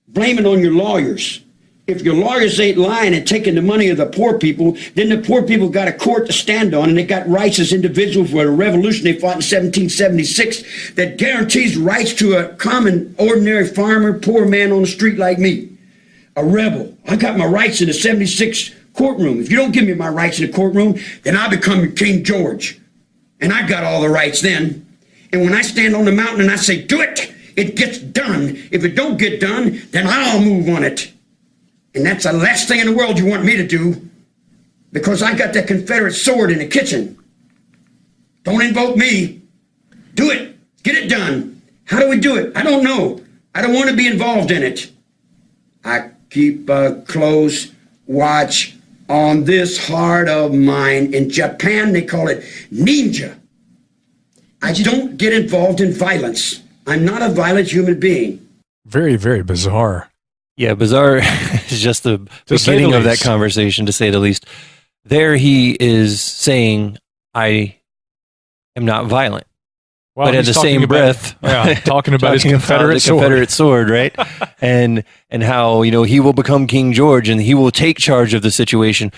F: blame it on your lawyers. If your lawyers ain't lying and taking the money of the poor people, then the poor people got a court to stand on, and they got rights as individuals for a revolution they fought in 1776 that guarantees rights to a common, ordinary farmer, poor man on the street like me, a rebel. I got my rights in the 76 courtroom. If you don't give me my rights in the courtroom, then I become King George, and I got all the rights then. And when I stand on the mountain and I say, do it, it gets done. If it don't get done, then I'll move on it. And that's the last thing in the world you want me to do, because I got that Confederate sword in the kitchen. Don't invoke me. Do it. Get it done. How do we do it? I don't know. I don't want to be involved in it. I keep a close watch on this heart of mine. In Japan, they call it ninja. I don't get involved in violence. I'm not a violent human being.
B: Very, very bizarre.
G: Yeah, bizarre is just the beginning of that conversation, to say the least. There he is saying, I am not violent.
B: Well,
G: but at the same breath,
B: talking about his Confederate sword.
G: Confederate sword, right? and how, he will become King George and he will take charge of the situation,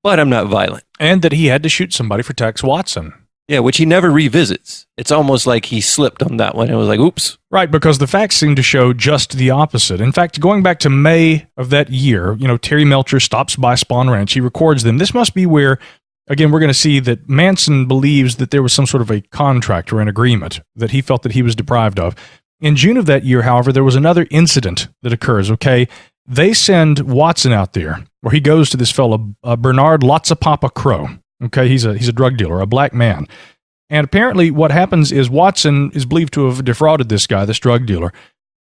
G: but I'm not violent.
B: And that he had to shoot somebody for Tex Watson.
G: Yeah, which he never revisits. It's almost like he slipped on that one. It was like, oops.
B: Right, because the facts seem to show just the opposite. In fact, going back to May of that year, Terry Melcher stops by Spawn Ranch. He records them. This must be where, again, we're going to see that Manson believes that there was some sort of a contract or an agreement that he felt that he was deprived of. In June of that year, however, there was another incident that occurs, okay? They send Watson out there, where he goes to this fellow, Bernard Lotzapapa Crow. Okay, he's a drug dealer, a black man. And apparently what happens is Watson is believed to have defrauded this guy, this drug dealer.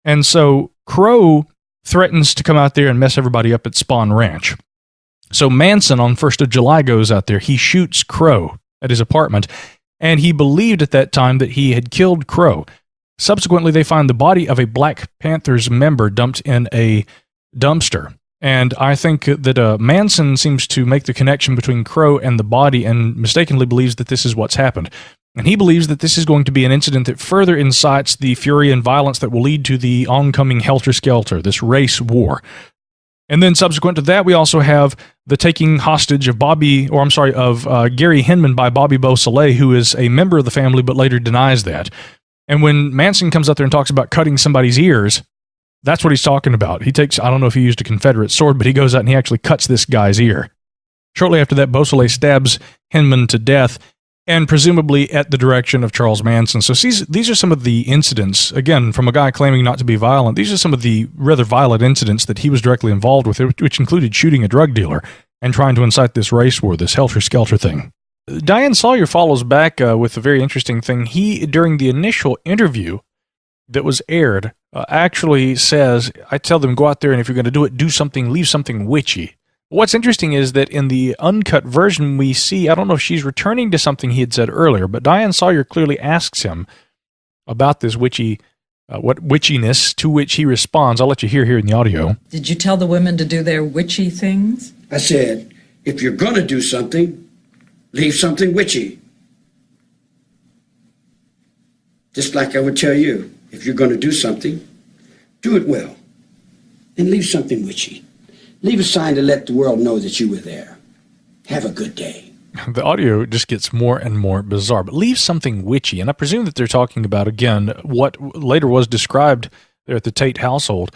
B: And so Crow threatens to come out there and mess everybody up at Spawn Ranch. So Manson on 1st of July goes out there. He shoots Crow at his apartment, and he believed at that time that he had killed Crow. Subsequently, they find the body of a Black Panthers member dumped in a dumpster. And I think that Manson seems to make the connection between Crow and the body and mistakenly believes that this is what's happened. And he believes that this is going to be an incident that further incites the fury and violence that will lead to the oncoming helter-skelter, this race war. And then subsequent to that, we also have the taking hostage of Gary Hinman by Bobby Beausoleil, who is a member of the family but later denies that. And when Manson comes out there and talks about cutting somebody's ears, that's what he's talking about. He takes, I don't know if he used a Confederate sword, but he goes out and he actually cuts this guy's ear. Shortly after that, Beausoleil stabs Hinman to death, and presumably at the direction of Charles Manson. So these are some of the incidents, again, from a guy claiming not to be violent. These are some of the rather violent incidents that he was directly involved with, which included shooting a drug dealer and trying to incite this race war, this helter-skelter thing. Diane Sawyer follows back with a very interesting thing. He, during the initial interview that was aired, actually says, I tell them, go out there and if you're going to do it, do something, leave something witchy. What's interesting is that in the uncut version we see, I don't know if she's returning to something he had said earlier, but Diane Sawyer clearly asks him about this witchiness, to which he responds. I'll let you hear here in the audio.
E: Did you tell the women to do their witchy things?
F: I said, if you're going to do something, leave something witchy. Just like I would tell you, if you're going to do something, do it well and leave something witchy. Leave a sign to let the world know that you were there. Have a good day.
B: The audio just gets more and more bizarre, but leave something witchy. And I presume that they're talking about, again, what later was described there at the Tate household,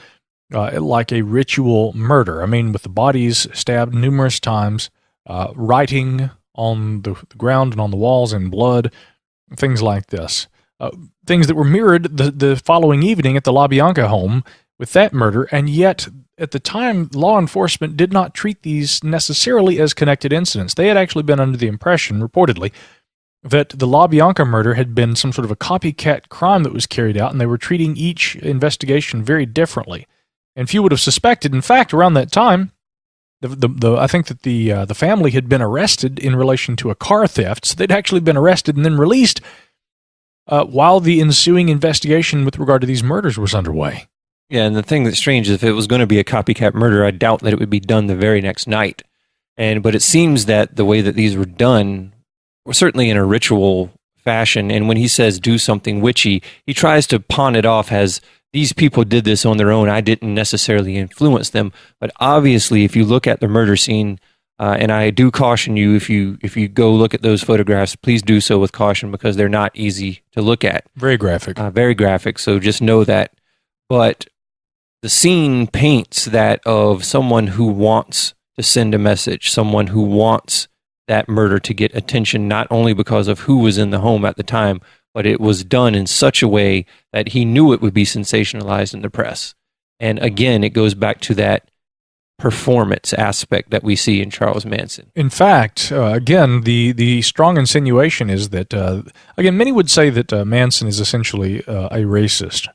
B: like a ritual murder. I mean, with the bodies stabbed numerous times, writing on the ground and on the walls in blood, things like this. Things that were mirrored the following evening at the LaBianca home with that murder, and yet at the time, law enforcement did not treat these necessarily as connected incidents. They had actually been under the impression, reportedly, that the LaBianca murder had been some sort of a copycat crime that was carried out, and they were treating each investigation very differently. And few would have suspected. In fact, around that time, I think that the family had been arrested in relation to a car theft, so they'd actually been arrested and then released while the ensuing investigation with regard to these murders was underway.
G: Yeah, and the thing that's strange is if it was going to be a copycat murder, I doubt that it would be done the very next night. But it seems that the way that these were done were certainly in a ritual fashion. And when he says do something witchy, he tries to pawn it off as these people did this on their own. I didn't necessarily influence them. But obviously, if you look at the murder scene, and I do caution you, if you go look at those photographs, please do so with caution because they're not easy to look at.
B: Very graphic.
G: Very graphic. So just know that. But the scene paints that of someone who wants to send a message, someone who wants that murder to get attention, not only because of who was in the home at the time, but it was done in such a way that he knew it would be sensationalized in the press. And again, it goes back to that performance aspect that we see in Charles Manson.
B: In fact, again, the strong insinuation is that, again, many would say that Manson is essentially a racist.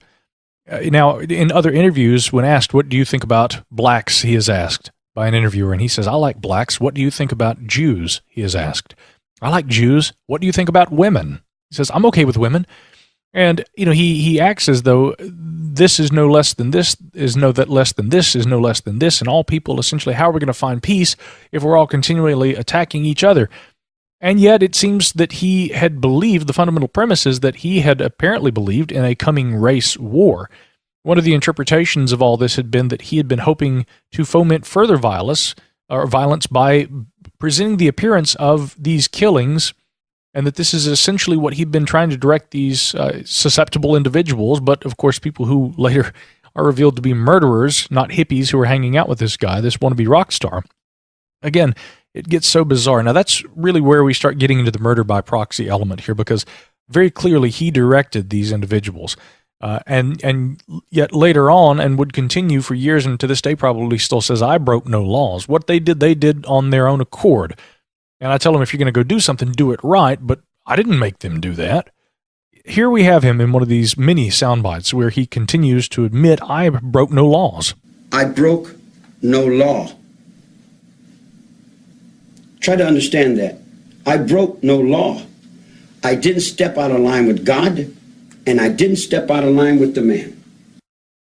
B: Now, in other interviews, when asked, what do you think about blacks, he is asked by an interviewer, and he says, I like blacks. What do you think about Jews, he is asked. I like Jews. What do you think about women? He says, I'm okay with women. And, he acts as though this is no less than this, is no that less than this, is no less than this, and all people, essentially, how are we going to find peace if we're all continually attacking each other? And yet it seems that he had believed, the fundamental premise is that he had apparently believed in a coming race war. One of the interpretations of all this had been that he had been hoping to foment further violence by presenting the appearance of these killings, and that this is essentially what he'd been trying to direct these susceptible individuals, but of course people who later are revealed to be murderers, not hippies who are hanging out with this guy, this wannabe rock star. Again, it gets so bizarre. Now, that's really where we start getting into the murder by proxy element here, because very clearly he directed these individuals. And yet later on, and would continue for years, and to this day probably still says, I broke no laws. What they did on their own accord. And I tell them, if you're going to go do something, do it right, but I didn't make them do that. Here we have him in one of these mini sound bites where he continues to admit, I broke no laws.
F: I broke no law. Try to understand that. I broke no law. I didn't step out of line with God, and I didn't step out of line with the man.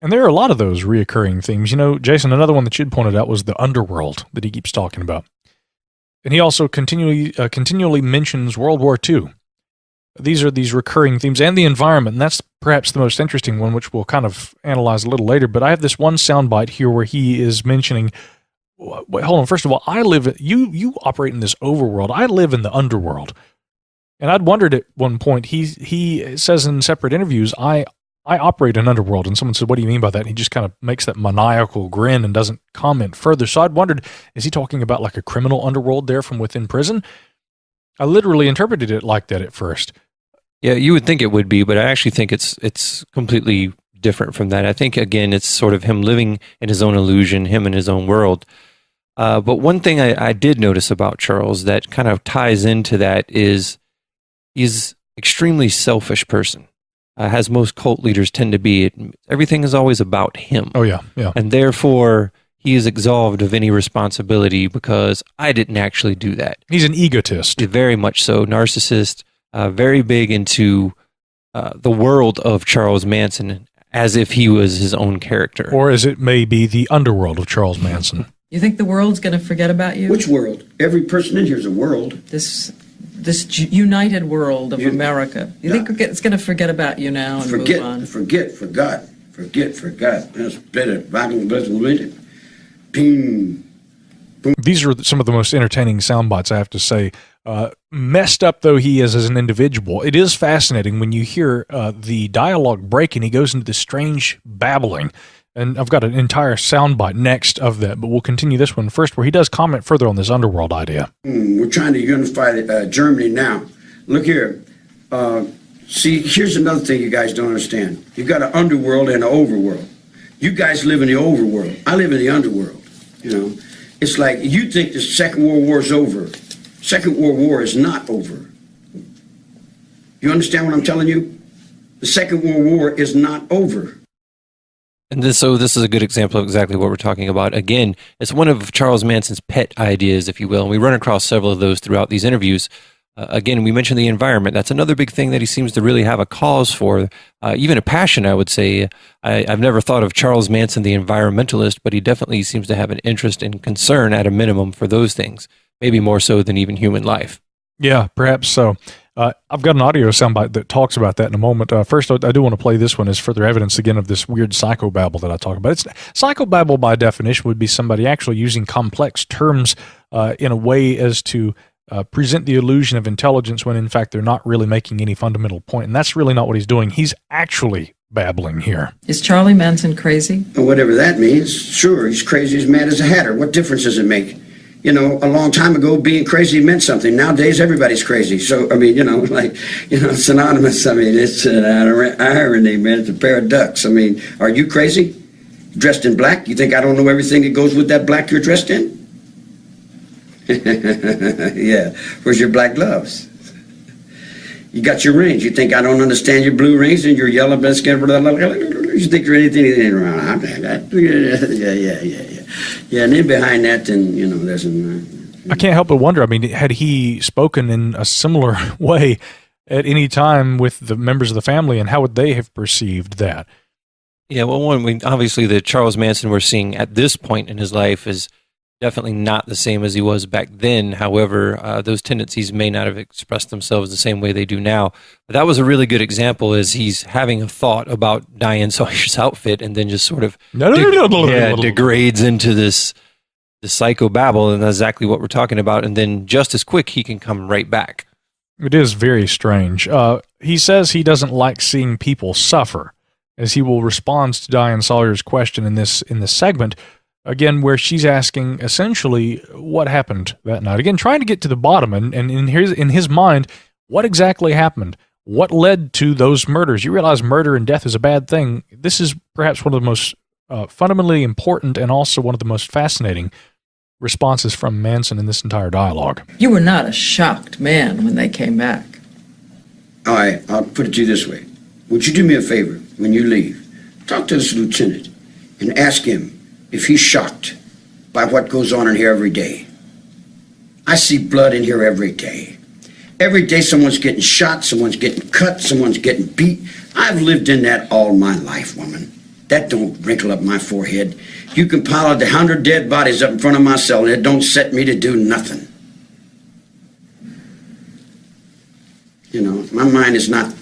B: And there are a lot of those reoccurring themes. You know, Jason, another one that you'd pointed out was the underworld that he keeps talking about. And he also continually mentions World War II. These are these recurring themes, and the environment, and that's perhaps the most interesting one, which we'll kind of analyze a little later. But I have this one soundbite here where he is mentioning, wait, hold on, first of all, you operate in this overworld. I live in the underworld. And I'd wondered at one point, he says in separate interviews, I operate in underworld. And someone said, what do you mean by that? And he just kind of makes that maniacal grin and doesn't comment further. So I'd wondered, is he talking about like a criminal underworld there from within prison? I literally interpreted it like that at first.
G: Yeah, you would think it would be, but I actually think it's completely different from that. I think, again, it's sort of him living in his own illusion, him in his own world. But one thing I did notice about Charles that kind of ties into that is he's extremely selfish person, as most cult leaders tend to be. Everything is always about him.
B: Oh, yeah, yeah.
G: And therefore, he is absolved of any responsibility because I didn't actually do that.
B: He's an egotist.
G: Very much so. Narcissist. Very big into the world of Charles Manson as if he was his own character.
B: Or as it may be the underworld of Charles Manson.
E: You think the world's going to forget about you?
F: Which world? Every person in here is a world.
E: This united world of America. You think it's going to forget about you now and move on?
F: Forget, forgot. That's better. Ping.
B: These are some of the most entertaining sound bites, I have to say. Messed up though he is as an individual, it is fascinating when you hear the dialogue break and he goes into this strange babbling. And I've got an entire soundbite next of that, but we'll continue this one first, where he does comment further on this underworld idea.
F: We're trying to unify Germany now. Look here. See, here's another thing you guys don't understand. You've got an underworld and an overworld. You guys live in the overworld. I live in the underworld. You know, it's like you think the Second World War is over. Second World War is not over. You understand what I'm telling you? The Second World War is not over.
G: And this is a good example of exactly what we're talking about. Again, it's one of Charles Manson's pet ideas, if you will, and we run across several of those throughout these interviews. Again, we mentioned the environment. That's another big thing that he seems to really have a cause for, even a passion, I would say. I've never thought of Charles Manson, the environmentalist, but he definitely seems to have an interest and concern at a minimum for those things, maybe more so than even human life. Yeah,
B: perhaps so. I've got an audio soundbite that talks about that in a moment. First, I do want to play this one as further evidence, again, of this weird psychobabble that I talk about. Psychobabble, by definition, would be somebody actually using complex terms in a way as to present the illusion of intelligence when, in fact, they're not really making any fundamental point. And that's really not what he's doing. He's actually babbling here.
E: Is Charlie Manson crazy?
F: Whatever that means. Sure, he's crazy as mad as a hatter. What difference does it make? You know, a long time ago, being crazy meant something. Nowadays, everybody's crazy. So, I mean, synonymous. I mean, it's an irony, man. It's a pair of ducks. I mean, are you crazy? Dressed in black? You think I don't know everything that goes with that black you're dressed in? Yeah. Where's your black gloves? You got your rings. You think I don't understand your blue rings and your yellow biscuit? You think you're anything around? Yeah, and then behind that, then, there's
B: I can't help but wonder, I mean, had he spoken in a similar way at any time with the members of the family, and how would they have perceived that?
G: Yeah, well, obviously the Charles Manson we're seeing at this point in his life is definitely not the same as he was back then. However, those tendencies may not have expressed themselves the same way they do now. But that was a really good example, as he's having a thought about Diane Sawyer's outfit and then just sort of degrades into this psychobabble, and that's exactly what we're talking about. And then just as quick, he can come right back.
B: It is very strange. He says he doesn't like seeing people suffer, as he will respond to Diane Sawyer's question in this segment, again, where she's asking essentially what happened that night. Again, trying to get to the bottom, and in his mind, what exactly happened? What led to those murders? You realize murder and death is a bad thing. This is perhaps one of the most fundamentally important and also one of the most fascinating responses from Manson in this entire dialogue.
E: You were not a shocked man when they came back.
F: All right, I'll put it to you this way. Would you do me a favor when you leave? Talk to this lieutenant and ask him if he's shocked by what goes on in here every day. I see blood in here every day. Every day someone's getting shot, someone's getting cut, someone's getting beat. I've lived in that all my life, woman. That don't wrinkle up my forehead. You can pile out 100 dead bodies up in front of my cell, and it don't set me to do nothing. You know, my mind is not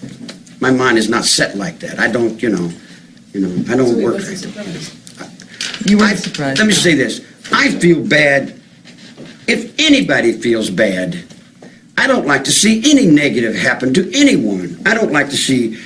F: set like that. I don't, I don't work like that.
E: You weren't surprised.
F: Let me say this. I feel bad. If anybody feels bad, I don't like to see any negative happen to anyone. I don't like to see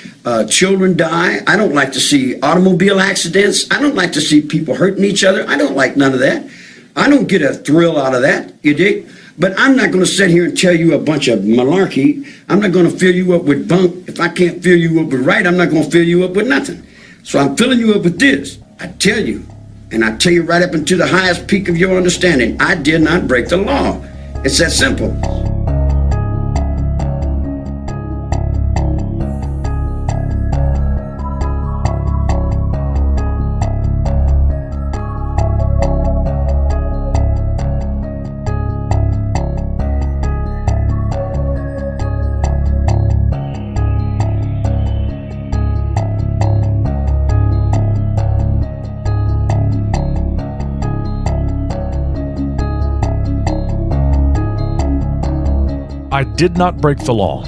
F: children die. I don't like to see automobile accidents. I don't like to see people hurting each other. I don't like none of that. I don't get a thrill out of that, you dig? But I'm not going to sit here and tell you a bunch of malarkey. I'm not going to fill you up with bunk. If I can't fill you up with right, I'm not going to fill you up with nothing. So I'm filling you up with this. I tell you, and I tell you right up into the highest peak of your understanding, I did not break the law. It's that simple.
B: I did not break the law.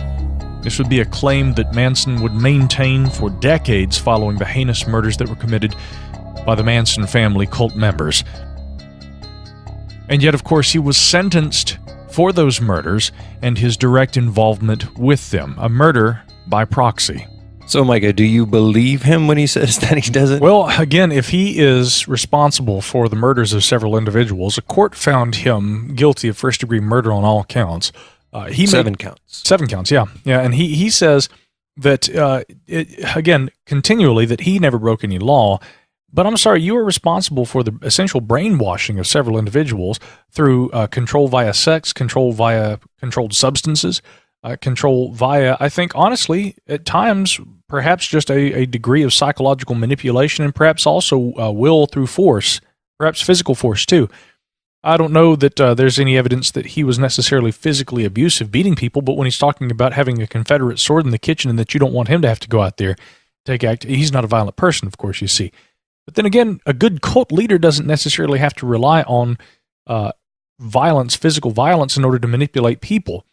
B: This would be a claim that Manson would maintain for decades following the heinous murders that were committed by the Manson family cult members. And yet, of course, he was sentenced for those murders and his direct involvement with them, a murder by proxy.
G: So, Micah, do you believe him when he says that he doesn't?
B: Well, again, if he is responsible for the murders of several individuals, a court found him guilty of first-degree murder on all counts.
G: Seven counts.
B: 7 counts, yeah. And he says that, again, continually, that he never broke any law. But I'm sorry, you are responsible for the essential brainwashing of several individuals through control via sex, control via controlled substances, control via, I think, honestly, at times, perhaps just a degree of psychological manipulation, and perhaps also will through force, perhaps physical force too. I don't know that there's any evidence that he was necessarily physically abusive, beating people, but when he's talking about having a Confederate sword in the kitchen and that you don't want him to have to go out there, take act, he's not a violent person, of course, you see. But then again, a good cult leader doesn't necessarily have to rely on violence, physical violence, in order to manipulate people.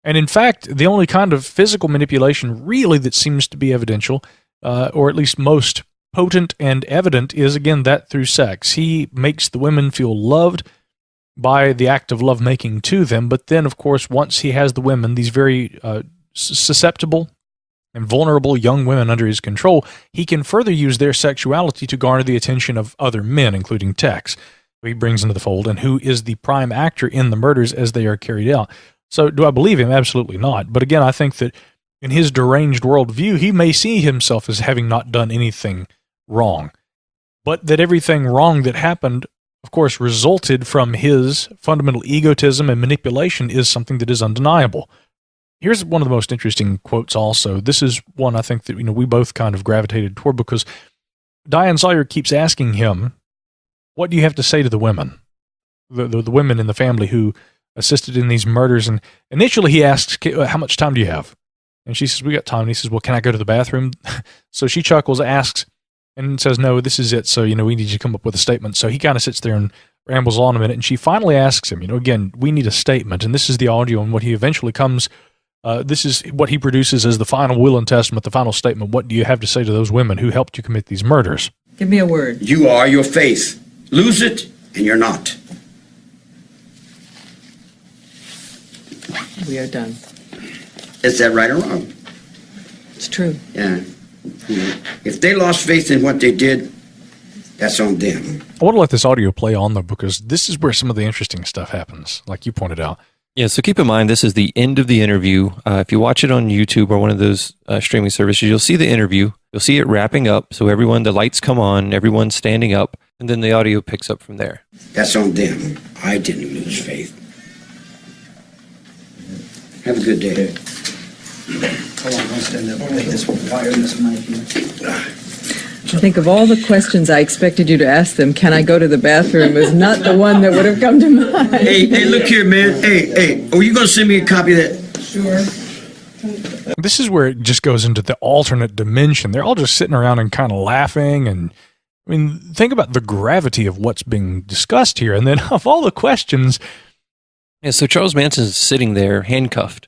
B: And in fact, the only kind of physical manipulation really that seems to be evidential, or at least most potent and evident, is, again, that through sex. He makes the women feel loved by the act of lovemaking to them, but then, of course, once he has the women, these very susceptible and vulnerable young women under his control, he can further use their sexuality to garner the attention of other men, including Tex, who he brings into the fold, and who is the prime actor in the murders as they are carried out. So do I believe him? Absolutely not. But again, I think that in his deranged worldview, he may see himself as having not done anything wrong, but that everything wrong that happened, of course, resulted from his fundamental egotism and manipulation is something that is undeniable. Here's one of the most interesting quotes also. This is one I think that we both kind of gravitated toward, because Diane Sawyer keeps asking him, what do you have to say to the women? The women in the family who assisted in these murders. And initially he asks, how much time do you have? And she says, we got time. And he says, well, can I go to the bathroom? So she chuckles, asks, and says, no, this is it. So, we need you to come up with a statement. So he kind of sits there and rambles on a minute. And she finally asks him, again, we need a statement. And this is the audio and what he eventually comes, this is what he produces as the final will and testament, the final statement. What do you have to say to those women who helped you commit these murders?
E: Give me a word.
F: You are your faith. Lose it, and you're not.
E: We are done.
F: Is that right or wrong?
E: It's true.
F: Yeah. If they lost faith in what they did, that's on them.
B: I want to let this audio play on, though, because this is where some of the interesting stuff happens, like you pointed out.
G: Yeah, so keep in mind, this is the end of the interview. If you watch it on YouTube or one of those streaming services, you'll see the interview. You'll see it wrapping up. So everyone, the lights come on, everyone's standing up, and then the audio picks up from there.
F: That's on them. I didn't lose faith. Have a good day.
H: Hold on, don't stand up. Take this wire, this mic here.
E: I think of all the questions I expected you to ask them, can I go to the bathroom, is not the one that would have come to mind.
F: Hey, look here, man. Hey, are you going to send me a copy of that?
E: Sure.
B: This is where it just goes into the alternate dimension. They're all just sitting around and kind of laughing. And I mean, think about the gravity of what's being discussed here. And then of all the questions.
G: Yeah, so Charles Manson's sitting there handcuffed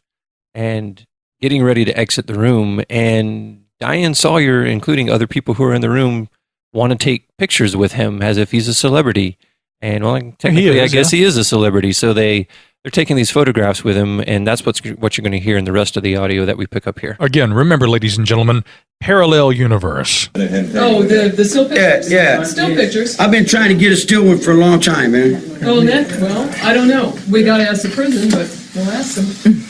G: and getting ready to exit the room. And Diane Sawyer, including other people who are in the room, want to take pictures with him as if he's a celebrity. And well, technically, I guess he is a celebrity. So they're taking these photographs with him, and that's what you're going to hear in the rest of the audio that we pick up here.
B: Again, remember, ladies and gentlemen, parallel universe.
E: Oh, the still pictures?
F: Yeah.
E: Still pictures.
F: I've been trying to get a still one for a long time, man.
E: Oh, well, I don't know. We got to ask the prison, but we'll ask them.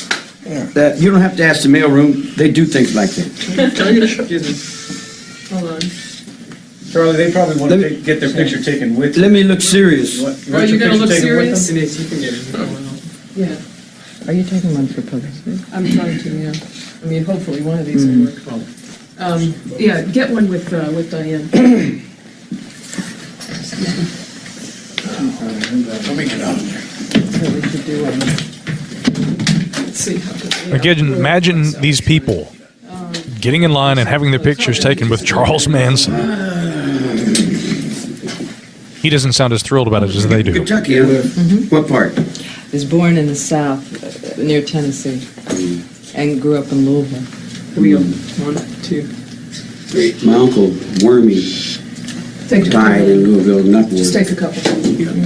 F: You don't have to ask the mailroom. They do things like that.
E: Can I get a excuse me? Hold on.
H: Charlie, they probably want to get their picture taken with you.
F: Let me look serious.
E: Are you going to look serious?
H: You can get it.
E: Yeah. Are you taking one for publicity? I'm trying to, yeah. I mean, hopefully one of these will work. Yeah, get one with Diane.
F: Let me get out there.
E: That's what we should do. Let's see how
B: Again, imagine these people getting in line and having their pictures taken with Charles Manson. He doesn't sound as thrilled about it as they do.
F: Kentucky, What part?
E: was born in the South, near Tennessee, and grew up in Louisville. Here we go. 1, 2, 3.
F: My uncle, Wormy, died in Louisville, not
E: Just take a couple.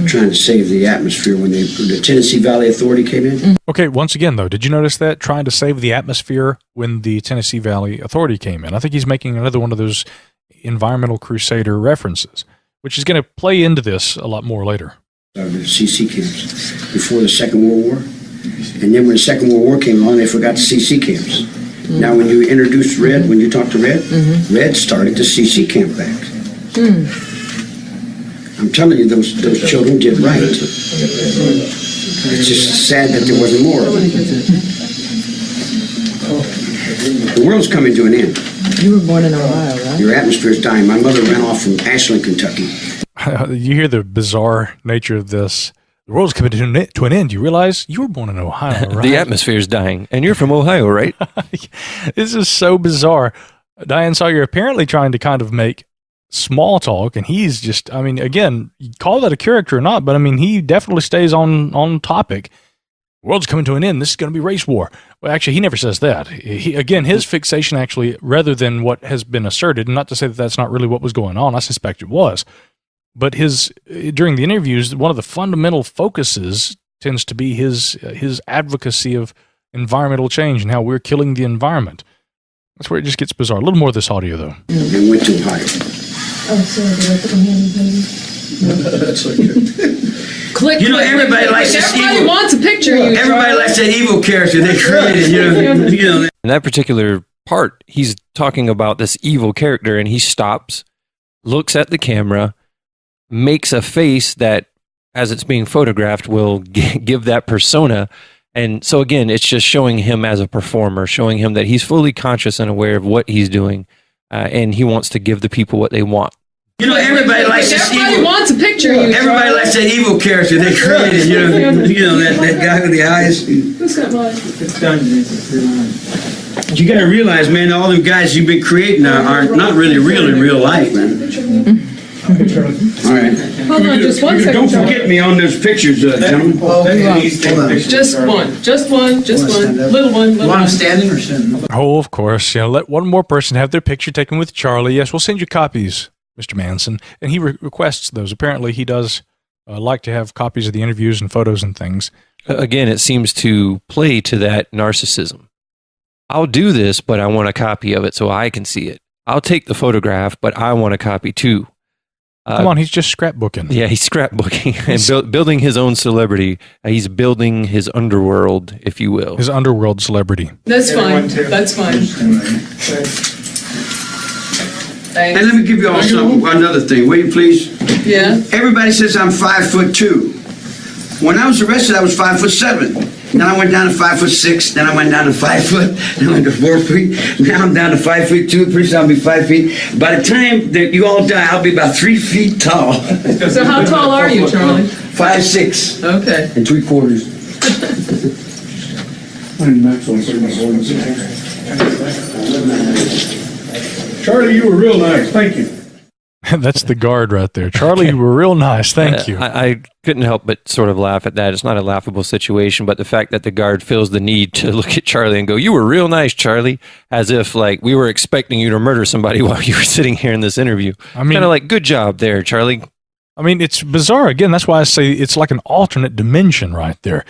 F: trying to save the atmosphere when the Tennessee Valley Authority came in.
B: Okay, once again, though, did you notice that? Trying to save the atmosphere when the Tennessee Valley Authority came in. I think he's making another one of those environmental crusader references, which is going to play into this a lot more later.
F: The CC camps before the Second World War. And then when the Second World War came along, they forgot the CC camps. Now, when you introduced Red, when you talked to Red, Red started the CC camp back. I'm telling you, those children did right. It's just sad that there wasn't more of it. The world's coming to an end.
E: You were born in Ohio, right?
F: Your atmosphere is dying. My mother ran off from Ashland, Kentucky.
B: You hear the bizarre nature of this. The world's coming to an end. You realize you were born in Ohio, right?
G: The atmosphere is dying, and you're from Ohio, right?
B: This is so bizarre. Diane Sawyer apparently trying to kind of make small talk, and he's just, I mean, again, you call that a character or not, but I mean, he definitely stays on topic. The world's coming to an end. This is going to be race war. Well, actually, he never says that. Again, his fixation actually, rather than what has been asserted, and not to say that that's not really what was going on, I suspect it was, but during the interviews, one of the fundamental focuses tends to be his advocacy of environmental change and how we're killing the environment. That's where it just gets bizarre. A little more of this audio, though.
F: And went to Ohio.
E: Oh, sorry, did I put my hand in the
H: That's okay.
E: Click.
F: You know, everybody likes this
E: Everybody
F: evil.
E: wants a picture.
F: Everybody likes that evil character they created. You know.
G: In that particular part, he's talking about this evil character, and he stops, looks at the camera, makes a face that, as it's being photographed, will give that persona. And so again, it's just showing him as a performer, showing him that he's fully conscious and aware of what he's doing, and he wants to give the people what they want.
F: You know, everybody likes this
E: Everybody
F: evil.
E: wants a picture.
F: Everybody likes that evil character they created. You know that guy with the eyes.
E: Who's got mine?
H: It's done, Jason.
F: You got to realize, man, all them guys you've been creating are not really real in real life, man. All right.
E: Hold on, just 1 second.
F: Don't forget me on those pictures, gentlemen.
E: Just one, little one.
H: You want them standing or sitting?
B: Oh, of course. Let one more person have their picture taken with Charlie. Yes, we'll send you copies, Mr. Manson. And he requests those. Apparently, he does like to have copies of the interviews and photos and things.
G: Again, it seems to play to that narcissism. I'll do this, but I want a copy of it so I can see it. I'll take the photograph, but I want a copy too.
B: Come on, he's just scrapbooking.
G: Yeah, he's scrapbooking and building his own celebrity. He's building his underworld, if you will.
B: His underworld celebrity.
E: That's fine. That's fine.
F: And let me give you all another thing, will you please?
E: Yeah.
F: Everybody says I'm 5'2". When I was arrested, I was 5'7". Then I went down to 5'6". Then I went down to 5 foot. Then I went to 4 feet. Now I'm down to 5 feet 2. Pretty soon I'll be 5 feet. By the time that you all die, I'll be about 3 feet tall.
E: So how tall are you, Charlie?
F: 5'6".
E: Okay.
F: And 3/4.
H: Charlie, you were real nice. Thank you.
B: That's the guard right there. Charlie, you were real nice. Thank you.
G: I couldn't help but sort of laugh at that. It's not a laughable situation, but the fact that the guard feels the need to look at Charlie and go, "You were real nice, Charlie," as if like we were expecting you to murder somebody while you were sitting here in this interview. I mean, kind of like, good job there, Charlie.
B: I mean, it's bizarre. Again, that's why I say it's like an alternate dimension right there.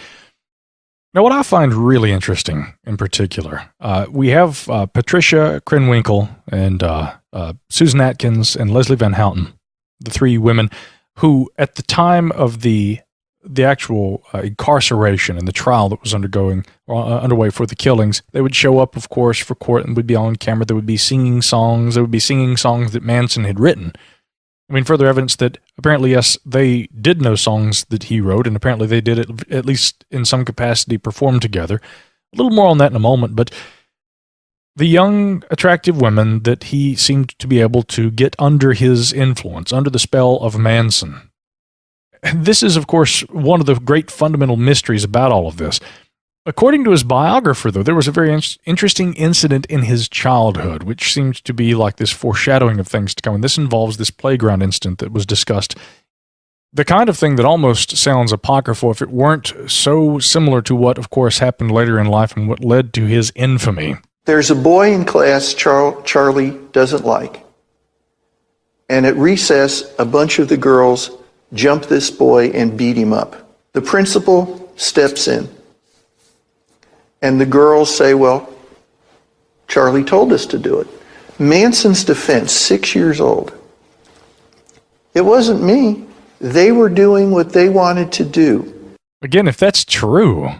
B: Now, what I find really interesting in particular, we have Patricia Krenwinkel and Susan Atkins and Leslie Van Houten, the three women who, at the time of the actual incarceration and the trial that was underway for the killings, they would show up, of course, for court and would be on camera. They would be singing songs. They would be singing songs that Manson had written. I mean, further evidence that apparently, yes, they did know songs that he wrote, and apparently they did it, at least in some capacity, perform together. A little more on that in a moment, but the young, attractive women that he seemed to be able to get under his influence, under the spell of Manson. And this is, of course, one of the great fundamental mysteries about all of this. According to his biographer, though, there was a very interesting incident in his childhood, which seems to be like this foreshadowing of things to come. And this involves this playground incident that was discussed. The kind of thing that almost sounds apocryphal if it weren't so similar to what, of course, happened later in life and what led to his infamy.
I: There's a boy in class Charlie doesn't like. And at recess, a bunch of the girls jump this boy and beat him up. The principal steps in. And the girls say, well, Charlie told us to do it. Manson's defense, 6 years old. It wasn't me. They were doing what they wanted to do.
B: Again, if that's true,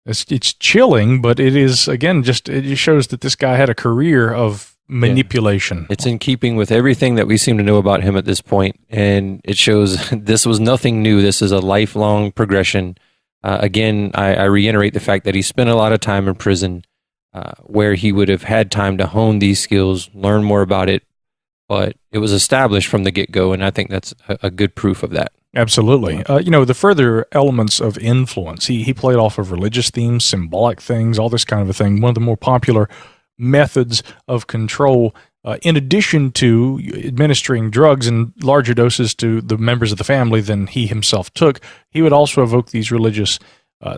B: it's chilling, but it is, again, it just shows that this guy had a career of manipulation.
G: Yeah. It's in keeping with everything that we seem to know about him at this point, and it shows this was nothing new. This is a lifelong progression. Again, I reiterate the fact that he spent a lot of time in prison where he would have had time to hone these skills, learn more about it, but it was established from the get-go, and I think that's a good proof of that.
B: Absolutely. The further elements of influence, he played off of religious themes, symbolic things, all this kind of a thing. One of the more popular methods of control, in addition to administering drugs in larger doses to the members of the family than he himself took, he would also evoke these religious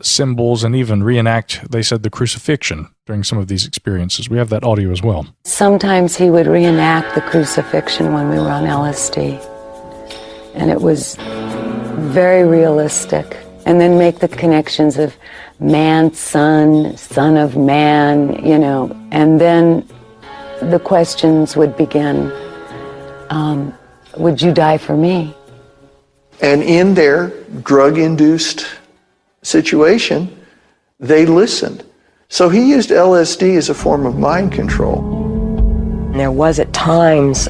B: symbols and even reenact, they said, the crucifixion during some of these experiences. We have that audio as well.
J: Sometimes he would reenact the crucifixion when we were on LSD. And it was very realistic. And then make the connections of man, son of man, and then the questions would begin, would you die for me?
I: And in their drug-induced situation, they listened. So he used LSD as a form of mind control.
K: There was at times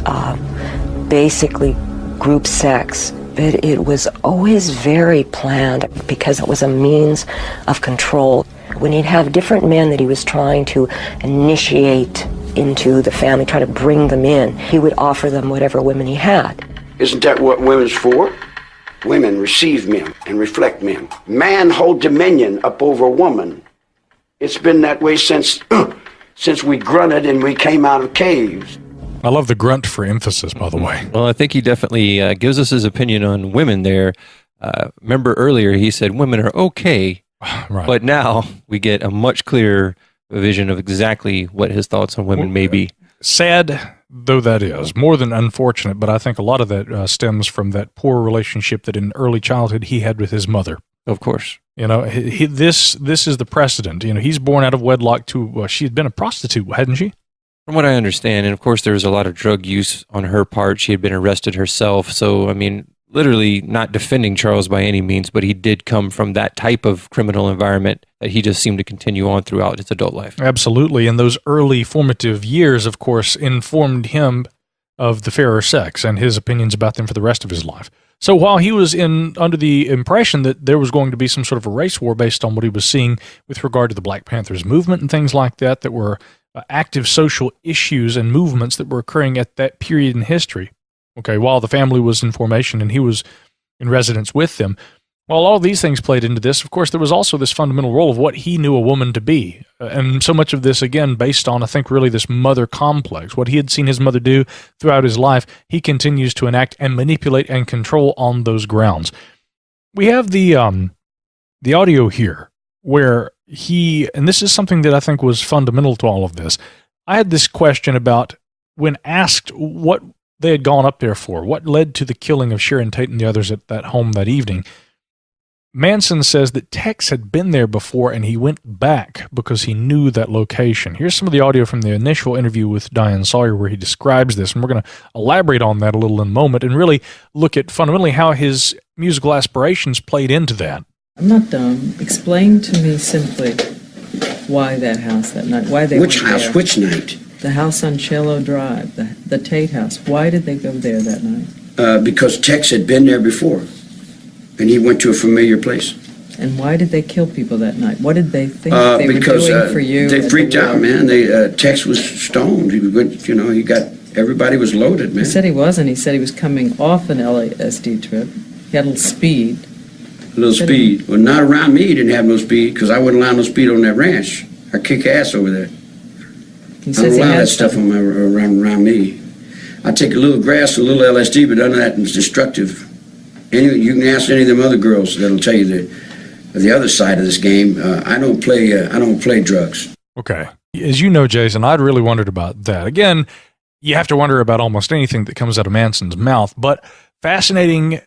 K: basically group sex, but it was always very planned because it was a means of control. When he'd have different men that he was trying to initiate into the family, try to bring them in, he would offer them whatever women he had.
F: Isn't that what women's for? Women receive men and reflect men. Man hold dominion up over woman. It's been that way since we grunted and we came out of caves.
B: I love the grunt for emphasis, by the way.
G: Well, I think he definitely gives us his opinion on women there. Remember earlier he said women are okay, right. But now we get a much clearer vision of exactly what his thoughts on women may be.
B: Sad though that is, more than unfortunate, but I think a lot of that stems from that poor relationship that in early childhood he had with his mother.
G: Of course.
B: This is the precedent. He's born out of wedlock to, she had been a prostitute, hadn't she?
G: From what I understand, and of course there was a lot of drug use on her part. She had been arrested herself. So, I mean, literally not defending Charles by any means, but he did come from that type of criminal environment that he just seemed to continue on throughout his adult life.
B: Absolutely. And those early formative years, of course, informed him of the fairer sex and his opinions about them for the rest of his life. So while he was under the impression that there was going to be some sort of a race war based on what he was seeing with regard to the Black Panthers movement and things like that, that were active social issues and movements that were occurring at that period in history, okay, while the family was in formation and he was in residence with them, while all these things played into this, of course, there was also this fundamental role of what he knew a woman to be. And so much of this, again, based on, I think, really this mother complex. What he had seen his mother do throughout his life, he continues to enact and manipulate and control on those grounds. We have the audio here where he, and this is something that I think was fundamental to all of this. I had this question about when asked what they had gone up there for, what led to the killing of Sharon Tate and the others at that home that evening. Manson says that Tex had been there before and he went back because he knew that location. Here's some of the audio from the initial interview with Diane Sawyer where he describes this, and we're going to elaborate on that a little in a moment and really look at fundamentally how his musical aspirations played into that.
E: I'm not dumb. Explain to me simply why that house that night. Why they
F: Which
E: went
F: house?
E: there.
F: Which night?
E: The house on Cello Drive, the Tate house. Why did they go there that night?
F: Because Tex had been there before, and he went to a familiar place.
E: And why did they kill people that night? What did they think they were doing for you?
F: They freaked out, man. Tex was stoned. He went, he got, everybody was loaded, man.
E: He said he wasn't. He said he was coming off an LSD trip. He had a little speed.
F: A little speed. Well, not around me. He didn't have no speed because I wouldn't allow no speed on that ranch. I kick ass over there.
E: He
F: I
E: says
F: don't
E: he
F: allow
E: had
F: that stuff around me. I take a little grass, a little LSD, but none of that is destructive. You can ask any of them other girls that'll tell you the other side of this game. I don't play drugs.
B: Okay. As you know, Jason, I'd really wondered about that. Again, you have to wonder about almost anything that comes out of Manson's mouth, but fascinating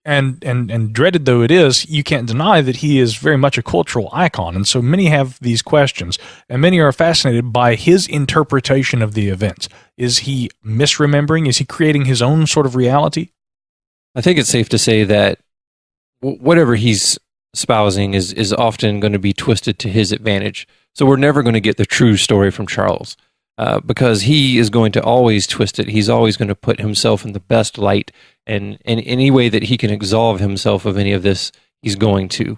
B: and dreaded though it is, you can't deny that he is very much a cultural icon. And so many have these questions, and many are fascinated by his interpretation of the events. Is he misremembering? Is he creating his own sort of reality?
G: I think it's safe to say that whatever he's espousing is often going to be twisted to his advantage. So we're never going to get the true story from Charles because he is going to always twist it. He's always going to put himself in the best light, and in any way that he can absolve himself of any of this, he's going to.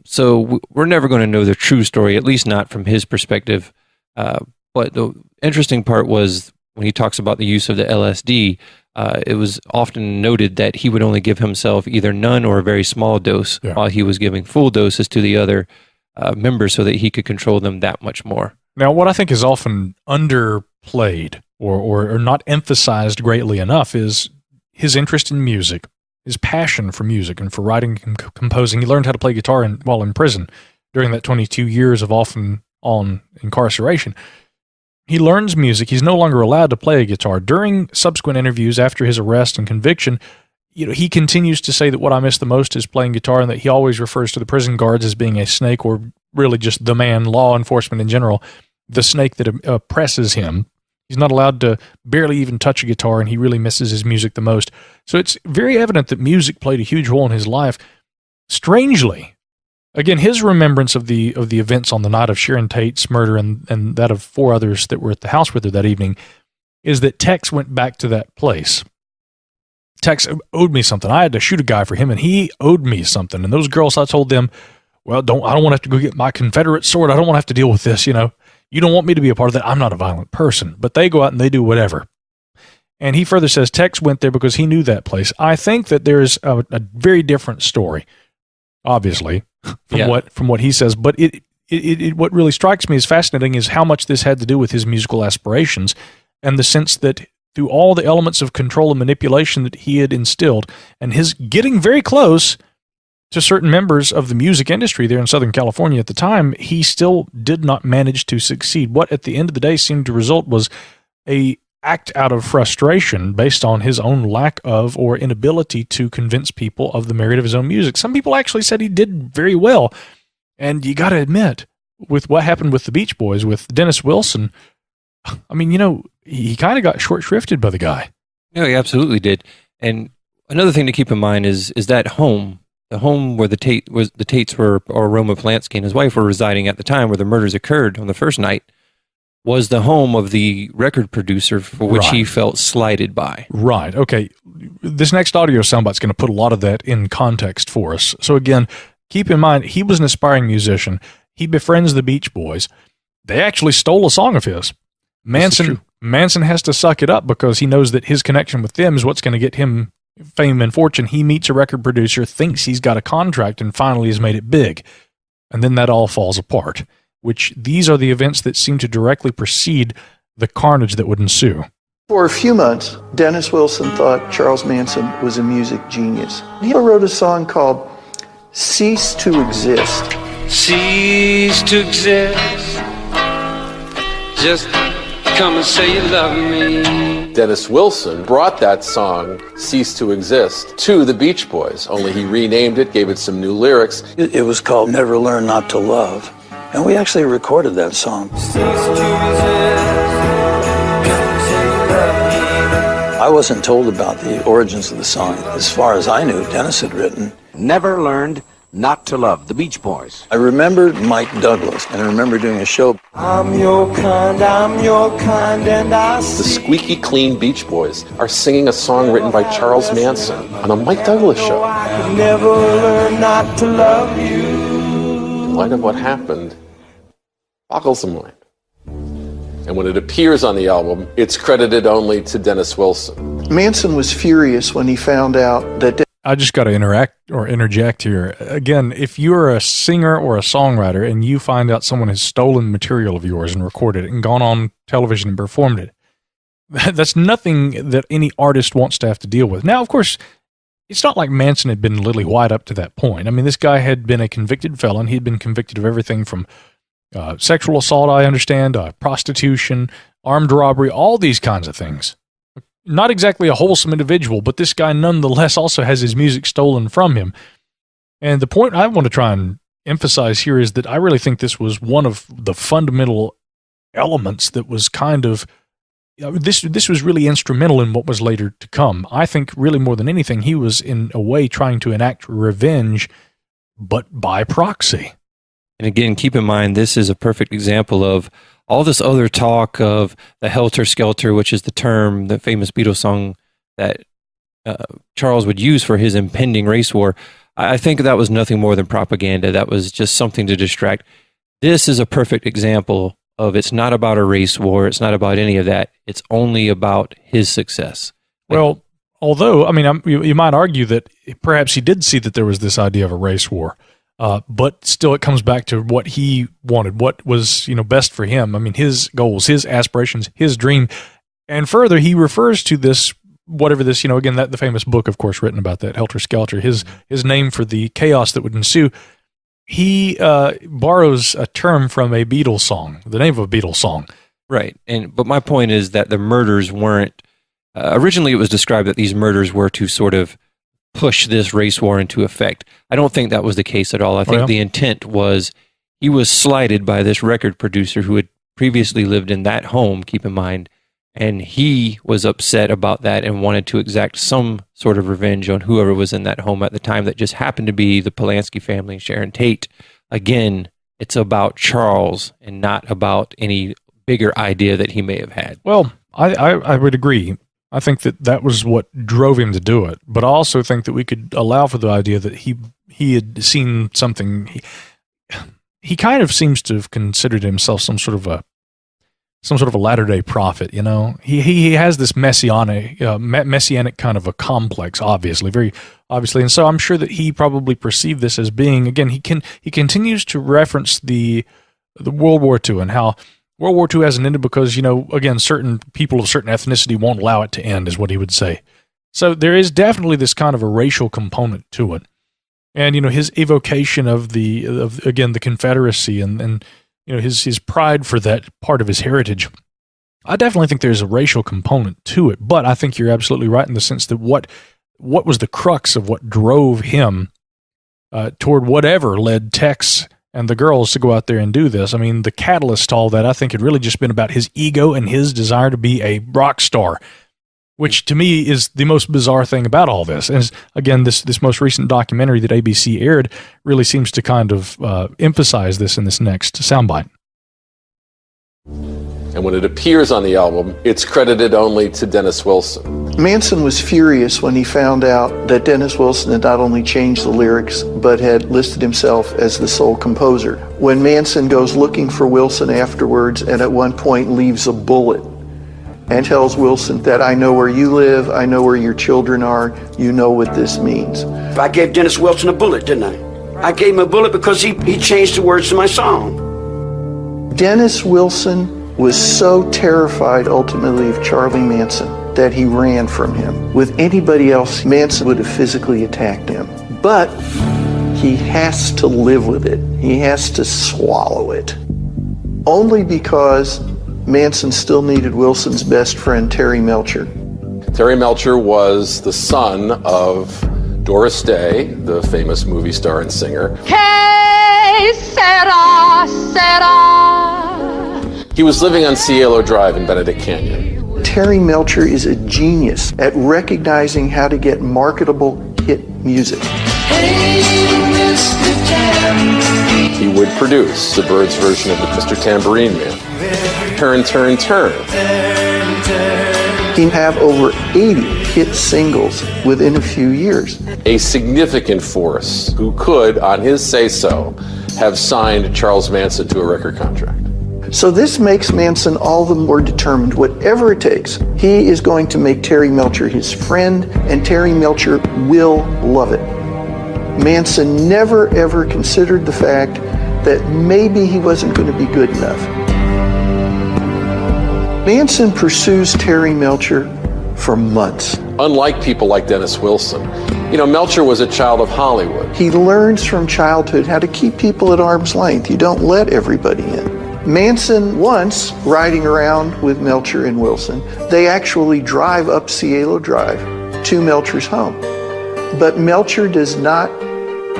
G: So we're never going to know the true story, at least not from his perspective. But the interesting part was when he talks about the use of the LSD, it was often noted that he would only give himself either none or a very small dose while he was giving full doses to the other members so that he could control them that much more.
B: Now, what I think is often underplayed or not emphasized greatly enough is his interest in music, his passion for music and for writing and composing. He learned how to play guitar while in prison during that 22 years of often on incarceration. He learns music. He's no longer allowed to play a guitar. During subsequent interviews after his arrest and conviction, he continues to say that what I miss the most is playing guitar, and that he always refers to the prison guards as being a snake, or really just the man, law enforcement in general, the snake that oppresses him. He's not allowed to barely even touch a guitar, and he really misses his music the most. So it's very evident that music played a huge role in his life. Strangely, again, his remembrance of the events on the night of Sharon Tate's murder and that of 4 others that were at the house with her that evening is that Tex went back to that place. Tex owed me something. I had to shoot a guy for him, and he owed me something. And those girls, I told them, well, I don't want to have to go get my Confederate sword. I don't want to have to deal with this, You don't want me to be a part of that. I'm not a violent person. But they go out and they do whatever. And he further says Tex went there because he knew that place. I think that there's a very different story, obviously, from what he says. But what really strikes me as fascinating is how much this had to do with his musical aspirations, and the sense that through all the elements of control and manipulation that he had instilled, and his getting very close to certain members of the music industry there in Southern California at the time, he still did not manage to succeed. What at the end of the day seemed to result was a act out of frustration based on his own lack of or inability to convince people of the merit of his own music. Some people actually said he did very well, and you got to admit, with what happened with the Beach Boys, with Dennis Wilson, I mean, he kind of got short-shrifted by the guy.
G: No, he absolutely did. And another thing to keep in mind is that home, the home where the Tates were, or Roman Polanski and his wife were residing at the time where the murders occurred on the first night, was the home of the record producer for which he
B: Right.
G: felt slighted by.
B: Right. Okay. This next audio soundbite's going to put a lot of that in context for us. So again, keep in mind, he was an aspiring musician. He befriends the Beach Boys. They actually stole a song of his. Manson has to suck it up because he knows that his connection with them is what's going to get him fame and fortune. He meets a record producer, thinks he's got a contract, and finally has made it big. And then that all falls apart, which these are the events that seem to directly precede the carnage that would ensue.
I: For a few months, Dennis Wilson thought Charles Manson was a music genius. He wrote a song called Cease to Exist.
L: Cease to exist. Just come and say you love me.
M: Dennis Wilson brought that song, Cease to Exist, to the Beach Boys, only he renamed it, gave it some new lyrics.
N: It was called Never Learn Not to Love, and we actually recorded that song. I wasn't told about the origins of the song. As far as I knew, Dennis had written
O: Never Learned Not to Love, the Beach Boys.
N: I remembered Mike Douglas, and I remember doing a show.
L: I'm your kind, and I
M: The squeaky clean Beach Boys are singing a song written by Charles Manson on a Mike Douglas show.
L: I could never learn not to love you.
M: In light of what happened, boggles the mind. And when it appears on the album, it's credited only to Dennis Wilson.
I: Manson was furious when he found out that
B: I just got to interject here. Again, if you're a singer or a songwriter and you find out someone has stolen material of yours and recorded it and gone on television and performed it, that's nothing that any artist wants to have to deal with. Now, of course, it's not like Manson had been lily white up to that point. I mean, this guy had been a convicted felon. He had been convicted of everything from sexual assault, I understand, prostitution, armed robbery, all these kinds of things. Not exactly a wholesome individual, but this guy nonetheless also has his music stolen from him. And the point I want to try and emphasize here is that I really think this was one of the fundamental elements that was kind of, this was really instrumental in what was later to come. I think really more than anything, he was in a way trying to enact revenge, but by proxy.
G: And again, keep in mind, this is a perfect example of all this other talk of the helter-skelter, which is the term, the famous Beatles song that Charles would use for his impending race war. I think that was nothing more than propaganda. That was just something to distract. This is a perfect example of it's not about a race war. It's not about any of that. It's only about his success.
B: Well, although, I mean, you might argue that perhaps he did see that there was this idea of a race war. But still, it comes back to what he wanted, what was, best for him. I mean, his goals, his aspirations, his dream. And further, he refers to this, whatever this, again, the famous book, of course, written about that, Helter Skelter, his name for the chaos that would ensue. He borrows a term from a Beatles song, the name of a Beatles song.
G: Right. But my point is that the murders weren't, originally it was described that these murders were to sort of push this race war into effect. I don't think that was the case at all. I think the intent was he was slighted by this record producer who had previously lived in that home, keep in mind, and he was upset about that and wanted to exact some sort of revenge on whoever was in that home at the time that just happened to be the Polanski family and Sharon Tate. Again, it's about Charles and not about any bigger idea that he may have had.
B: Well, I would agree. I think that was what drove him to do it. But I also think that we could allow for the idea that he had seen something. He kind of seems to have considered himself some sort of a Latter-day Prophet. He has this messianic kind of a complex, very obviously, and so I'm sure that he probably perceived this as being, again, he continues to reference the World War II and how World War II hasn't ended because, again, certain people of certain ethnicity won't allow it to end, is what he would say. So there is definitely this kind of a racial component to it. And, his evocation of the Confederacy and his pride for that part of his heritage, I definitely think there's a racial component to it. But I think you're absolutely right in the sense that what was the crux of what drove him toward whatever led Tex and the girls to go out there and do this. I mean, the catalyst to all that, I think, had really just been about his ego and his desire to be a rock star, which to me is the most bizarre thing about all this. And again, this most recent documentary that ABC aired really seems to kind of emphasize this in this next soundbite.
M: And when it appears on the album, it's credited only to Dennis Wilson.
I: Manson was furious when he found out that Dennis Wilson had not only changed the lyrics, but had listed himself as the sole composer. When Manson goes looking for Wilson afterwards and at one point leaves a bullet and tells Wilson that I know where you live, I know where your children are, you know what this means.
F: I gave Dennis Wilson a bullet, didn't I? I gave him a bullet because he changed the words to my song.
I: Dennis Wilson was so terrified ultimately of Charlie Manson that he ran from him. With anybody else, Manson would have physically attacked him. But he has to live with it. He has to swallow it. Only because Manson still needed Wilson's best friend, Terry Melcher.
M: Terry Melcher was the son of Doris Day, the famous movie star and singer.
P: Que sera, sera.
M: He was living on Cielo Drive in Benedict Canyon.
I: Terry Melcher is a genius at recognizing how to get marketable hit music.
M: He would produce the Byrds version of the Mr. Tambourine Man. Turn, turn, turn.
I: He'd have over 80 hit singles within a few years.
M: A significant force who could, on his say-so, have signed Charles Manson to a record contract.
I: So this makes Manson all the more determined, whatever it takes. He is going to make Terry Melcher his friend, and Terry Melcher will love it. Manson never ever considered the fact that maybe he wasn't going to be good enough. Manson pursues Terry Melcher for months.
M: Unlike people like Dennis Wilson, Melcher was a child of Hollywood.
I: He learns from childhood how to keep people at arm's length. You don't let everybody in. Manson once, riding around with Melcher and Wilson, they actually drive up Cielo Drive to Melcher's home. But Melcher does not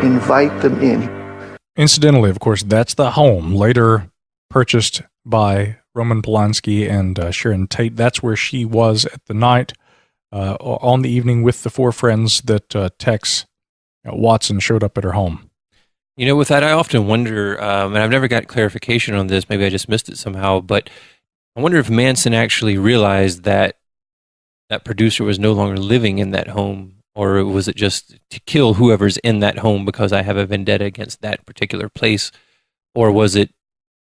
I: invite them in.
B: Incidentally, of course, that's the home later purchased by Roman Polanski and Sharon Tate. That's where she was at the night, on the evening with the four friends that Tex Watson showed up at her home.
G: With that, I often wonder, and I've never got clarification on this, maybe I just missed it somehow, but I wonder if Manson actually realized that that producer was no longer living in that home, or was it just to kill whoever's in that home because I have a vendetta against that particular place, or was it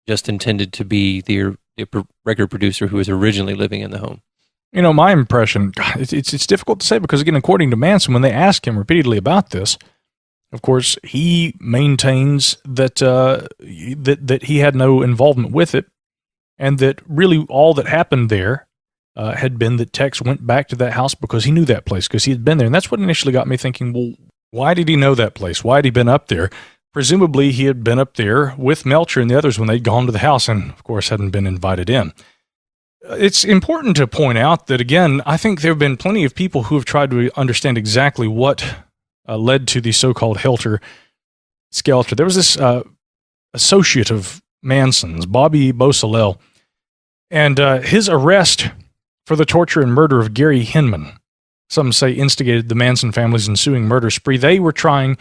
G: just intended to be the record producer who was originally living in the home?
B: My impression, it's difficult to say because, again, according to Manson, when they ask him repeatedly about this, of course, he maintains that that he had no involvement with it, and that really all that happened there had been that Tex went back to that house because he knew that place, because he had been there. And that's what initially got me thinking, well, why did he know that place? Why had he been up there? Presumably, he had been up there with Melcher and the others when they'd gone to the house and, of course, hadn't been invited in. It's important to point out that, again, I think there have been plenty of people who have tried to understand exactly what led to the so-called helter-skelter. There was this associate of Manson's, Bobby Beausoleil, and his arrest for the torture and murder of Gary Hinman, some say instigated the Manson family's ensuing murder spree. They were trying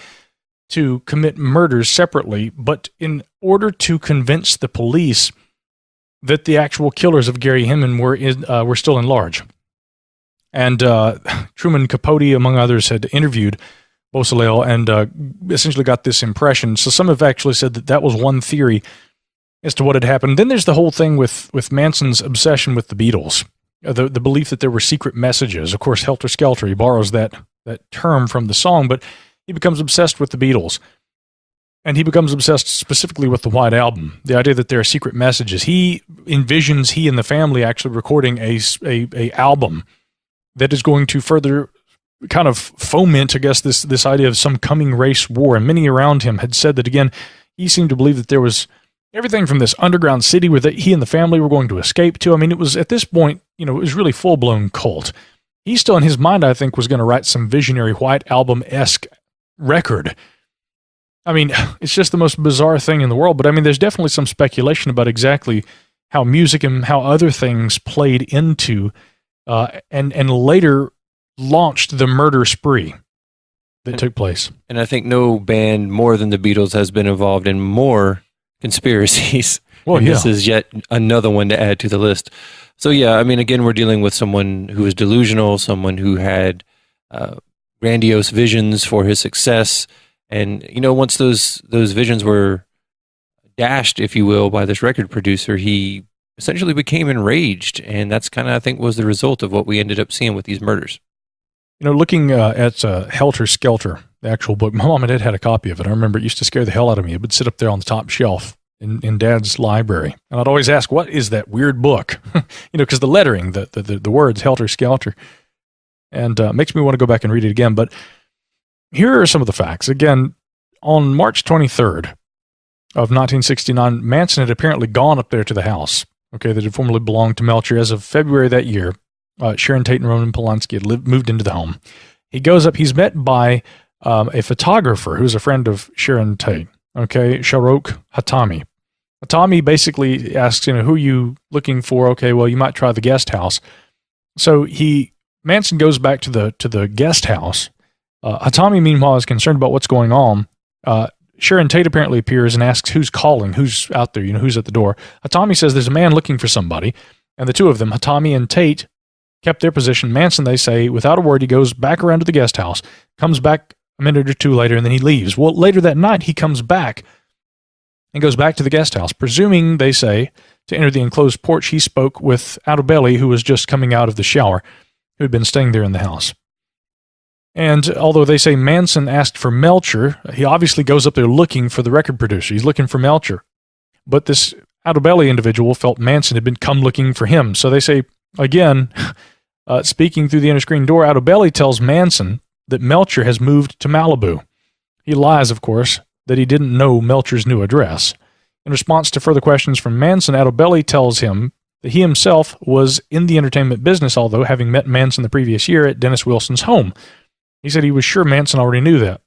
B: to commit murders separately, but in order to convince the police that the actual killers of Gary Hinman were still in large. And Truman Capote, among others, had interviewed Beausoleil and essentially got this impression. So some have actually said that that was one theory as to what had happened. Then there's the whole thing with Manson's obsession with the Beatles, the belief that there were secret messages. Of course, Helter Skelter, he borrows that term from the song, but he becomes obsessed with the Beatles. And he becomes obsessed specifically with the White Album, the idea that there are secret messages. He envisions he and the family actually recording a album that is going to further kind of foment, I guess, this idea of some coming race war. And many around him had said that, again, he seemed to believe that there was everything from this underground city where he and the family were going to escape to. I mean, it was at this point, it was really full-blown cult. He still, in his mind, I think, was going to write some visionary White Album-esque record. I mean, it's just the most bizarre thing in the world. But I mean, there's definitely some speculation about exactly how music and how other things played into and later launched the murder spree that took place.
G: And I think no band more than the Beatles has been involved in more conspiracies
B: Well,
G: and this is yet another one to add to the list. So, yeah, I mean, again, we're dealing with someone who is delusional, someone who had grandiose visions for his success. And, you know, once those visions were dashed, if you will, by this record producer, he essentially became enraged. And that's kind of, I think, was the result of what we ended up seeing with these murders.
B: You know, looking at Helter Skelter, the actual book, my mom and dad had a copy of it. I remember it used to scare the hell out of me. It would sit up there on the top shelf in Dad's library. And I'd always ask, what is that weird book? You know, because the lettering, the words, Helter Skelter. And makes me want to go back and read it again. But here are some of the facts. Again, on March 23rd of 1969, Manson had apparently gone up there to the house, okay, that had formerly belonged to Melcher. As of February that year, Sharon Tate and Roman Polanski had moved into the home. He goes up, he's met by a photographer who's a friend of Sharon Tate, okay, Sharok Hatami. Hatami basically asks, you know, who are you looking for? Okay, well, you might try the guest house. So Manson goes back to the guest house. Hatami, meanwhile, is concerned about what's going on. Sharon Tate apparently appears and asks who's calling, who's out there, you know, who's at the door. Hatami says there's a man looking for somebody, and the two of them, Hatami and Tate, kept their position. Manson, they say, without a word, he goes back around to the guest house, comes back a minute or two later, and then he leaves. Well, later that night, he comes back and goes back to the guest house, presuming, they say, to enter the enclosed porch. He spoke with Altobelli, who was just coming out of the shower, who had been staying there in the house. And although they say Manson asked for Melcher, he obviously goes up there looking for the record producer. He's looking for Melcher. But this Altobelli individual felt Manson had come looking for him. So they say, again, speaking through the inner screen door, Altobelli tells Manson that Melcher has moved to Malibu. He lies, of course, that he didn't know Melcher's new address. In response to further questions from Manson, Altobelli tells him that he himself was in the entertainment business, although having met Manson the previous year at Dennis Wilson's home. He said he was sure Manson already knew that.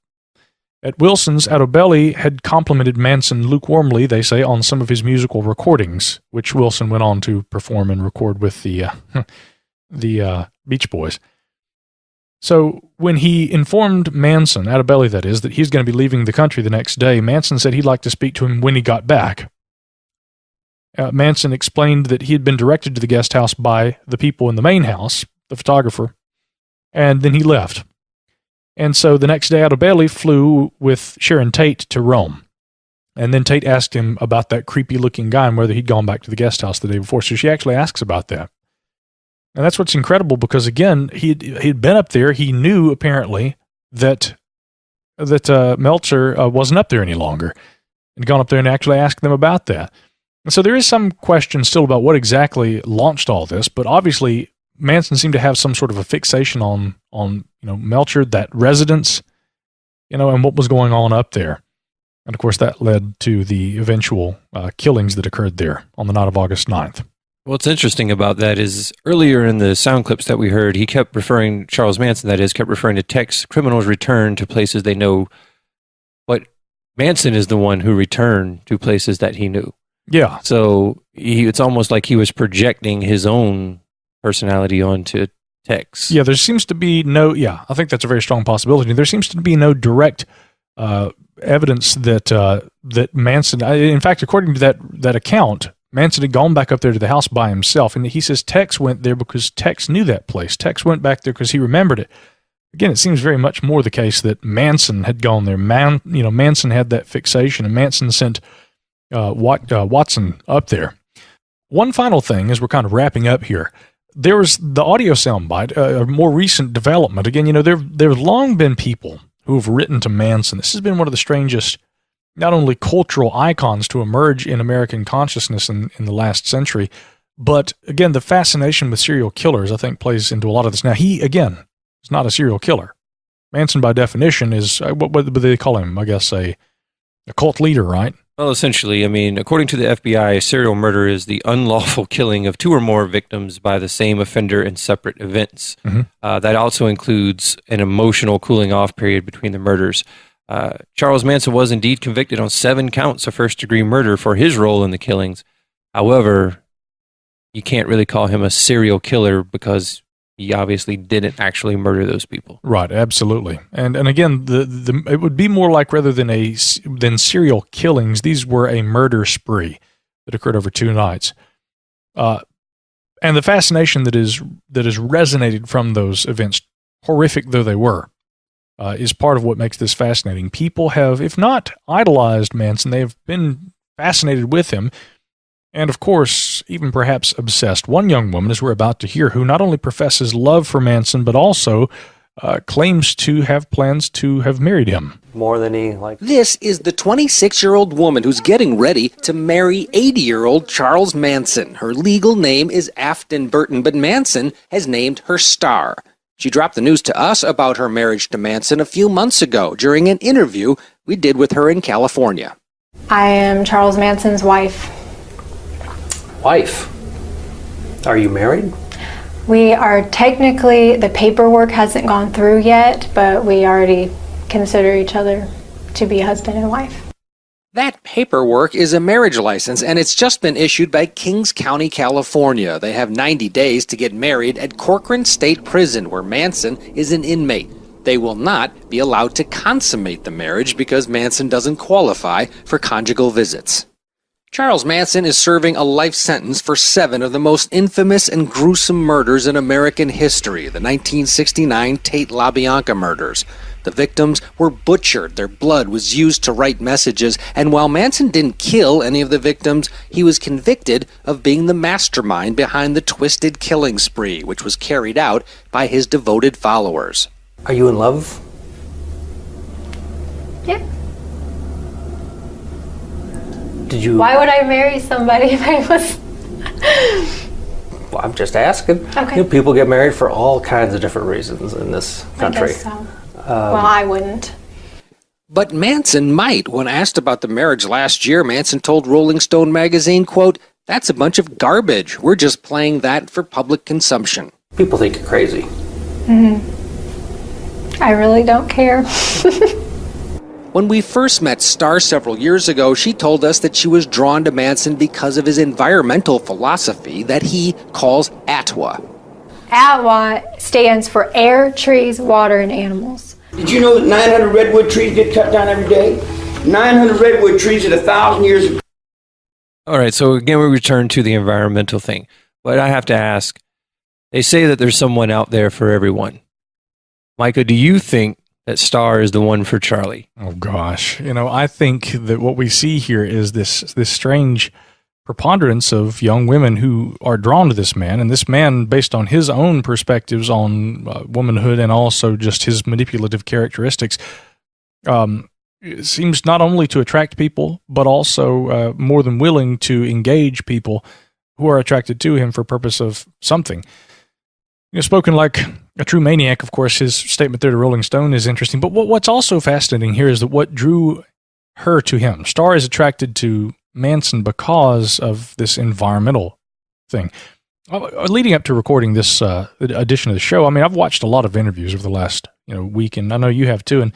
B: At Wilson's, Altobelli had complimented Manson lukewarmly, they say, on some of his musical recordings, which Wilson went on to perform and record with the Beach Boys. So when he informed Manson, Altobelli that is, that he's going to be leaving the country the next day, Manson said he'd like to speak to him when he got back. Manson explained that he had been directed to the guest house by the people in the main house, the photographer, and then he left. And so the next day, Altobelli flew with Sharon Tate to Rome. And then Tate asked him about that creepy-looking guy and whether he'd gone back to the guest house the day before. So she actually asks about that. And that's what's incredible because, again, he'd been up there. He knew, apparently, that Melcher wasn't up there any longer. And gone up there and actually asked them about that. And so there is some question still about what exactly launched all this. But obviously, Manson seemed to have some sort of a fixation on Melcher, that residence, and what was going on up there. And of course, that led to the eventual killings that occurred there on the night of August 9th.
G: What's interesting about that is earlier in the sound clips that we heard, he kept referring, Charles Manson, that is, kept referring to Tex criminals return to places they know. But Manson is the one who returned to places that he knew.
B: Yeah.
G: So it's almost like he was projecting his own personality onto Tex.
B: Yeah, there seems to be I think that's a very strong possibility. There seems to be no direct evidence that Manson, in fact, according to that account, Manson had gone back up there to the house by himself, and he says Tex went there because Tex knew that place. Tex went back there because he remembered it. Again, it seems very much more the case that Manson had gone there. Manson had that fixation, and Manson sent Watson up there. One final thing, as we're kind of wrapping up here, there was the audio soundbite, a more recent development. Again, there've long been people who have written to Manson. This has been one of the strangest, not only cultural icons to emerge in American consciousness in the last century, but again, the fascination with serial killers, I think, plays into a lot of this. Now, he, again, is not a serial killer. Manson, by definition, is, what do they call him? I guess a cult leader, right?
G: Well, essentially, according to the FBI, serial murder is the unlawful killing of two or more victims by the same offender in separate events.
B: Mm-hmm.
G: That also includes an emotional cooling off period between the murders. Charles Manson was indeed convicted on 7 counts of first-degree murder for his role in the killings. However, you can't really call him a serial killer because he obviously didn't actually murder those people.
B: Right, absolutely. And again, it would be more like, rather than serial killings, these were a murder spree. that occurred over 2 nights. And the fascination that is resonated from those events, horrific though they were, is part of what makes this fascinating. People have, if not idolized Manson, they have been fascinated with him, and of course, even perhaps obsessed. One young woman, as we're about to hear, who not only professes love for Manson, but also claims to have plans to have married him.
Q: More than he liked. This is the 26-year-old woman who's getting ready to marry 80-year-old Charles Manson. Her legal name is Afton Burton, but Manson has named her Star. She dropped the news to us about her marriage to Manson a few months ago during an interview we did with her in California.
R: I am Charles Manson's wife.
Q: Wife? Are you married?
R: We are technically, the paperwork hasn't gone through yet, but we already consider each other to be husband and wife.
Q: That paperwork is a marriage license, and it's just been issued by Kings County, California. They have 90 days to get married at Corcoran State Prison, where Manson is an inmate. They will not be allowed to consummate the marriage because Manson doesn't qualify for conjugal visits. Charles Manson is serving a life sentence for 7 of the most infamous and gruesome murders in American history, the 1969 Tate LaBianca murders. The victims were butchered, their blood was used to write messages, and while Manson didn't kill any of the victims, he was convicted of being the mastermind behind the twisted killing spree, which was carried out by his devoted followers. Are you in love?
R: Yeah.
Q: Did you...
R: Why would I marry somebody if I was...
Q: Well, I'm just asking.
R: Okay.
Q: You know, people get married for all kinds of different reasons in this country.
R: I guess so. Well, I wouldn't.
Q: But Manson might. When asked about the marriage last year, Manson told Rolling Stone magazine, quote, "That's a bunch of garbage. We're just playing that for public consumption." People think you're crazy.
R: I really don't care.
Q: When we first met Star several years ago, she told us that she was drawn to Manson because of his environmental philosophy that he calls ATWA.
R: ATWA stands for air, trees, water, and animals.
F: Did you know that 900 redwood trees get cut down every day? 900 redwood trees at 1,000 years of...
G: All right, so again, we return to the environmental thing. But I have to ask, they say that there's someone out there for everyone. Micah, do you think that Star is the one for Charlie?
B: Oh, gosh. You know, I think that what we see here is this strange preponderance of young women who are drawn to this man, and this man, based on his own perspectives on womanhood and also just his manipulative characteristics, seems not only to attract people, but also more than willing to engage people who are attracted to him for purpose of something. You know, spoken like a true maniac, of course, his statement there to Rolling Stone is interesting, but what's also fascinating here is that what drew her to him. Star is attracted to Manson because of this environmental thing. Leading up to recording this edition of the show, I mean, I've watched a lot of interviews over the last week, and I know you have too. And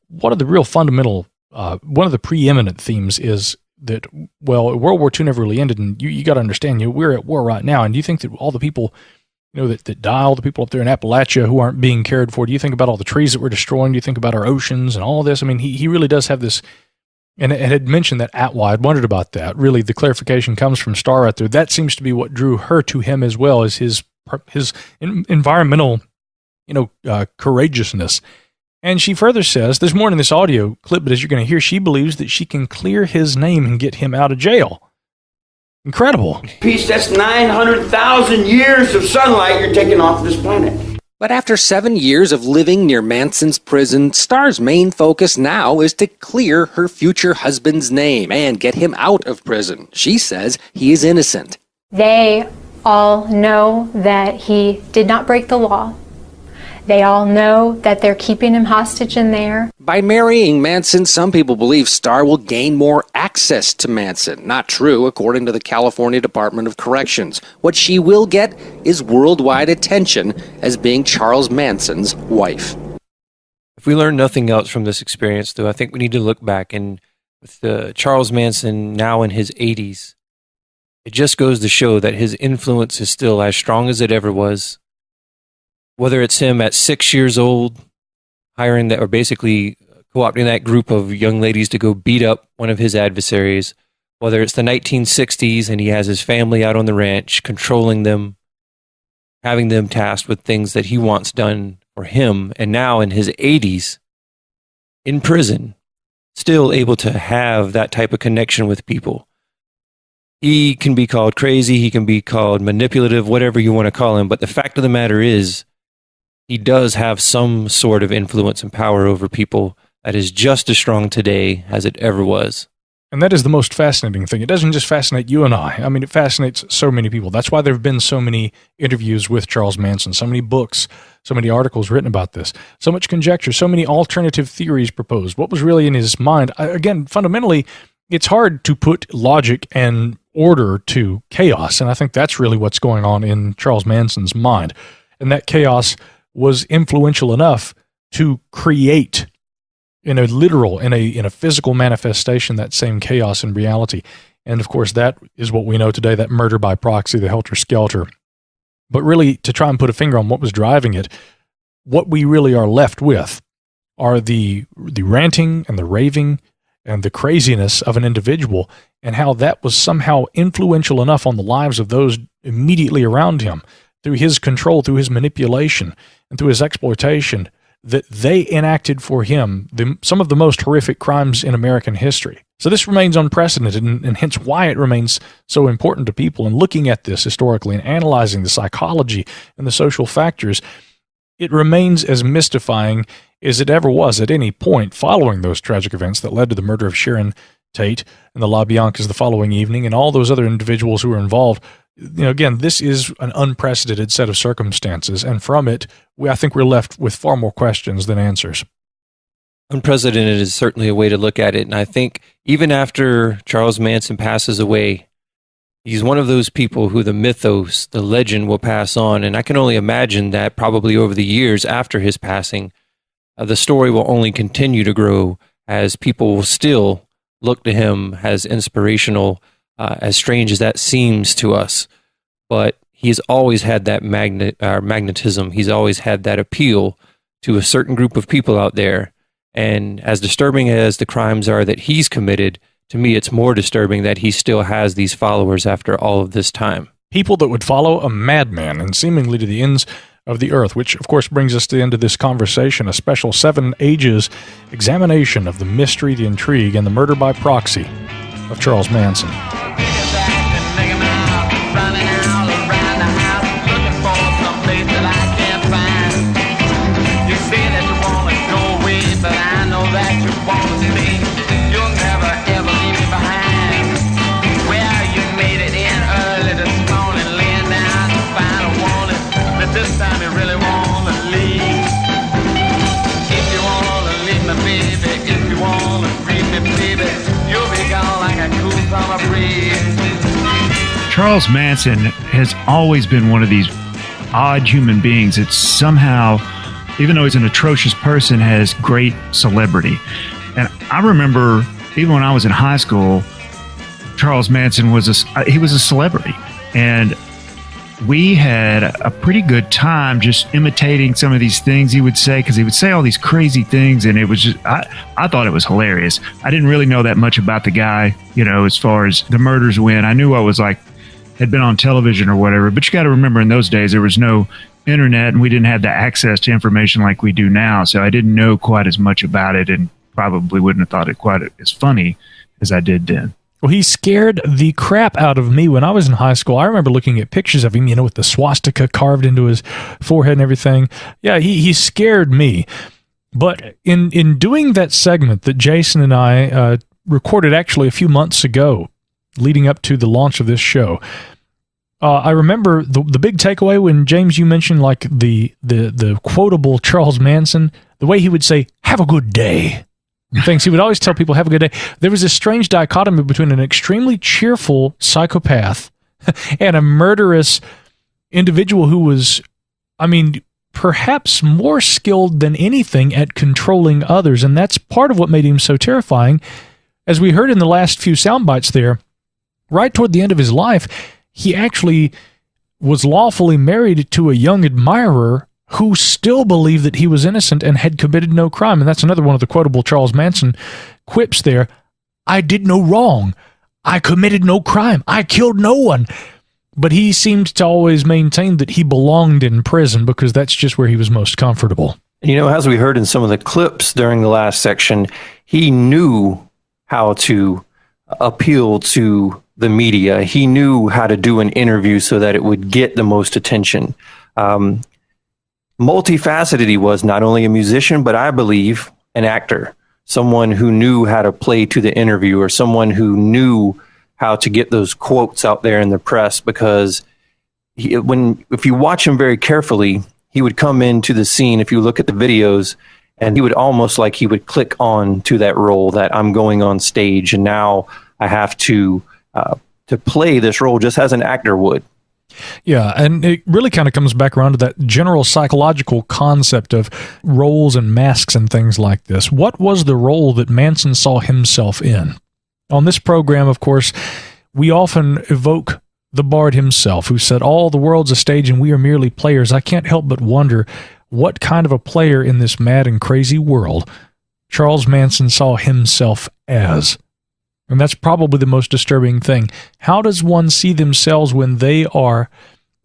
B: one of the real fundamental, one of the preeminent themes is that, well, World War II never really ended, and you got to understand, we're at war right now. And do you think that all the people, that die, all the people up there in Appalachia who aren't being cared for, do you think about all the trees that we're destroying? Do you think about our oceans and all this? I mean, he really does have this. And it had mentioned that ATWA. I'd wondered about that. Really, the clarification comes from Star right there. That seems to be what drew her to him as well, as his environmental, courageousness. And she further says, there's more in this audio clip, but as you're going to hear, she believes that she can clear his name and get him out of jail. Incredible.
F: Peace, that's 900,000 years of sunlight you're taking off this planet.
Q: But after 7 years of living near Manson's prison, Star's main focus now is to clear her future husband's name and get him out of prison. She says he is innocent.
R: They all know that he did not break the law. They all know that they're keeping him hostage in there.
Q: By marrying Manson, some people believe Star will gain more access to Manson. Not true, according to the California Department of Corrections. What she will get is worldwide attention as being Charles Manson's wife.
G: If we learn nothing else from this experience, though, I think we need to look back, and with Charles Manson now in his 80s, it just goes to show that his influence is still as strong as it ever was. Whether it's him at 6 years old, hiring that, or basically co-opting that group of young ladies to go beat up one of his adversaries, whether it's the 1960s and he has his family out on the ranch, controlling them, having them tasked with things that he wants done for him, and now in his 80s, in prison, still able to have that type of connection with people. He can be called crazy, he can be called manipulative, whatever you want to call him, but the fact of the matter is, he does have some sort of influence and power over people that is just as strong today as it ever was.
B: And that is the most fascinating thing. It doesn't just fascinate you and I. I mean, it fascinates so many people. That's why there have been so many interviews with Charles Manson, so many books, so many articles written about this, so much conjecture, so many alternative theories proposed. What was really in his mind? Again, fundamentally, it's hard to put logic and order to chaos, and I think that's really what's going on in Charles Manson's mind. And that chaos was influential enough to create in a literal, in a physical manifestation, that same chaos in reality. And of course, that is what we know today, that murder by proxy, the helter-skelter. But really, to try and put a finger on what was driving it, what we really are left with are the ranting and the raving and the craziness of an individual, and how that was somehow influential enough on the lives of those immediately around him, through his control, through his manipulation, and through his exploitation, that they enacted for him some of the most horrific crimes in American history. So this remains unprecedented, and hence why it remains so important to people. And looking at this historically and analyzing the psychology and the social factors, it remains as mystifying as it ever was at any point following those tragic events that led to the murder of Sharon Tate and the LaBiancas the following evening, and all those other individuals who were involved. You know, again, this is an unprecedented set of circumstances, and from it, I think we're left with far more questions than answers.
G: Unprecedented is certainly a way to look at it, and I think even after Charles Manson passes away, he's one of those people who the mythos, the legend will pass on, and I can only imagine that probably over the years after his passing, the story will only continue to grow as people will still look to him as inspirational, as strange as that seems to us. But he's always had that magnetism. He's always had that appeal to a certain group of people out there. And as disturbing as the crimes are that he's committed, to me, it's more disturbing that he still has these followers after all of this time.
B: People that would follow a madman and seemingly to the ends of the earth, which of course brings us to the end of this conversation, a special 7 Ages examination of the mystery, the intrigue, and the murder by proxy of Charles Manson.
C: Charles Manson has always been one of these odd human beings that somehow, even though he's an atrocious person, has great celebrity. And I remember, even when I was in high school, Charles Manson was a celebrity. And we had a pretty good time just imitating some of these things he would say, because he would say all these crazy things, and it was just, I thought it was hilarious. I didn't really know that much about the guy, you know, as far as the murders went. I knew what was like, had been on television or whatever, but you got to remember in those days there was no internet and we didn't have the access to information like we do now, so I didn't know quite as much about it and probably wouldn't have thought it quite as funny as I did then.
B: Well, he scared the crap out of me when I was in high school. I remember looking at pictures of him, you know, with the swastika carved into his forehead and everything. Yeah, he scared me. But in doing that segment that Jason and I recorded actually a few months ago, leading up to the launch of this show, I remember the big takeaway when, James, you mentioned like the quotable Charles Manson, the way he would say, "Have a good day." Things he would always tell people, "Have a good day." There was this strange dichotomy between an extremely cheerful psychopath and a murderous individual who was, I mean, perhaps more skilled than anything at controlling others. And that's part of what made him so terrifying. As we heard in the last few sound bites there, right toward the end of his life, he actually was lawfully married to a young admirer who still believed that he was innocent and had committed no crime. And that's another one of the quotable Charles Manson quips there. "I did no wrong. I committed no crime. I killed no one. But he seemed to always maintain that he belonged in prison because that's just where he was most comfortable.
D: You know, as we heard in some of the clips during the last section, he knew how to appeal to the media. He knew how to do an interview so that it would get the most attention. Multifaceted he was, not only a musician, but I believe an actor, someone who knew how to play to the interviewer, someone who knew how to get those quotes out there in the press, because if you watch him very carefully, he would come into the scene, if you look at the videos, and he would almost like he would click on to that role that I'm going on stage and now I have to play this role just as an actor would.
B: Yeah, and it really kind of comes back around to that general psychological concept of roles and masks and things like this. What was the role that Manson saw himself in? On this program, of course, we often evoke the Bard himself, who said, all the world's a stage and we are merely players. I can't help but wonder what kind of a player in this mad and crazy world Charles Manson saw himself as. And that's probably the most disturbing thing. How does one see themselves when they are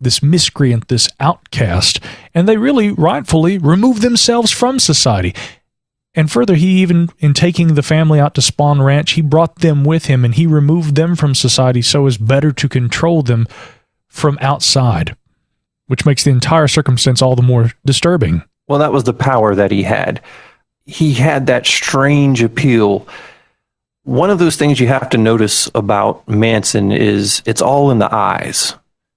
B: this miscreant, this outcast, and they really rightfully remove themselves from society? And further, he even, in taking the family out to Spawn Ranch, he brought them with him and he removed them from society so as better to control them from outside, which makes the entire circumstance all the more disturbing.
D: Well, that was the power that he had. He had that strange appeal. One of those things you have to notice about Manson is it's all in the eyes.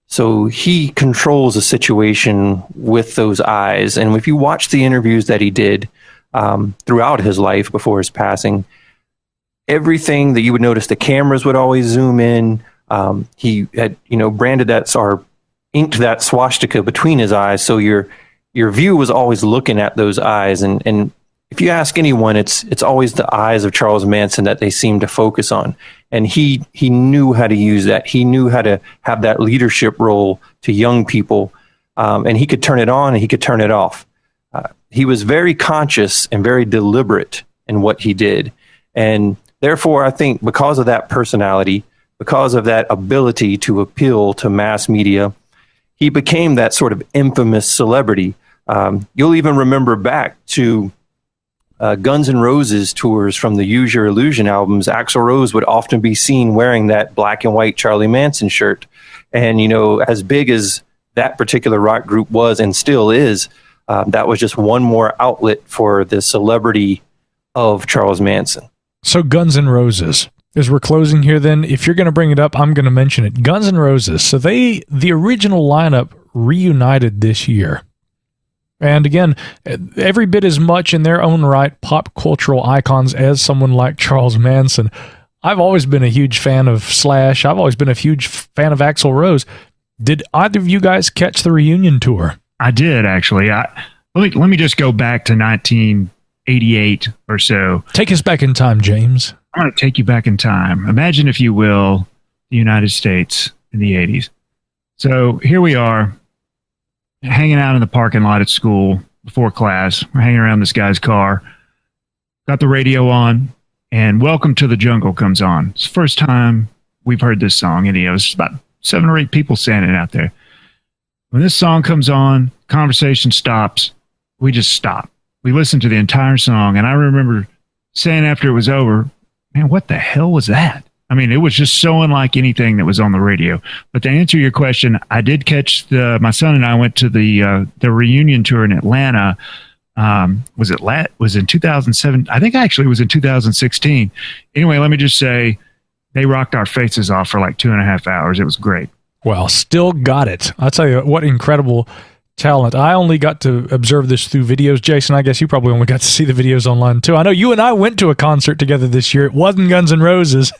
D: So he controls a situation with those eyes. And if you watch the interviews that he did throughout his life before his passing, everything that you would notice, the cameras would always zoom in. He had, branded that or inked that swastika between his eyes. So your view was always looking at those eyes. And if you ask anyone, it's always the eyes of Charles Manson that they seem to focus on. And he knew how to use that. He knew how to have that leadership role to young people. And he could turn it on and he could turn it off. He was very conscious and very deliberate in what he did. And therefore, I think because of that personality, because of that ability to appeal to mass media, he became that sort of infamous celebrity. You'll even remember back to Guns N' Roses tours from the Use Your Illusion albums. Axl Rose would often be seen wearing that black and white Charlie Manson shirt. And, as big as that particular rock group was and still is, that was just one more outlet for the celebrity of Charles Manson.
B: So Guns N' Roses, as we're closing here then, if you're going to bring it up, I'm going to mention it. Guns N' Roses. So the original lineup reunited this year. And again, every bit as much in their own right pop cultural icons as someone like Charles Manson. I've always been a huge fan of Slash. I've always been a huge fan of Axl Rose. Did either of you guys catch the reunion tour?
C: I did, actually. Let me just go back to 1988 or so.
B: Take us back in time, James.
C: I'm going to take you back in time. Imagine, if you will, the United States in the 80s. So here we are, hanging out in the parking lot at school before class. We're hanging around this guy's car. Got the radio on, and Welcome to the Jungle comes on. It's the first time we've heard this song. And it's about 7 or 8 people standing out there. When this song comes on, conversation stops. We just stop. We listen to the entire song. And I remember saying after it was over, man, what the hell was that? I mean, it was just so unlike anything that was on the radio. But to answer your question, I did catch my son and I went to the reunion tour in Atlanta. Was in 2007? I think actually it was in 2016. Anyway, let me just say they rocked our faces off for like 2.5 hours. It was great.
B: Well, still got it. I'll tell you what incredible talent. I only got to observe this through videos. Jason, I guess you probably only got to see the videos online too. I know you and I went to a concert together this year. It wasn't Guns N' Roses.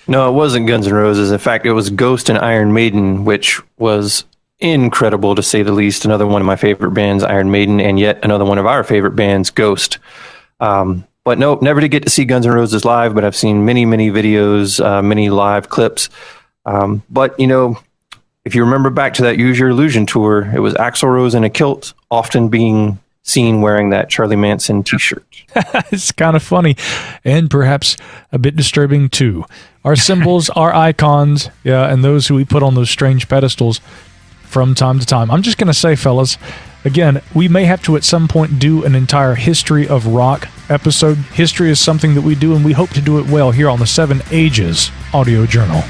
D: No, it wasn't Guns N' Roses. In fact, it was Ghost and Iron Maiden, which was incredible to say the least. Another one of my favorite bands, Iron Maiden, and yet another one of our favorite bands, Ghost. But no, never did get to see Guns N' Roses live, but I've seen many, many videos, many live clips. But, if you remember back to that Use Your Illusion tour, it was Axl Rose in a kilt, often being seen wearing that Charlie Manson t-shirt.
B: It's kind of funny and perhaps a bit disturbing too. Our symbols, our icons, and those who we put on those strange pedestals from time to time. I'm just going to say, fellas, again, we may have to at some point do an entire history of rock episode. History is something that we do, and we hope to do it well here on the 7 Ages Audio Journal.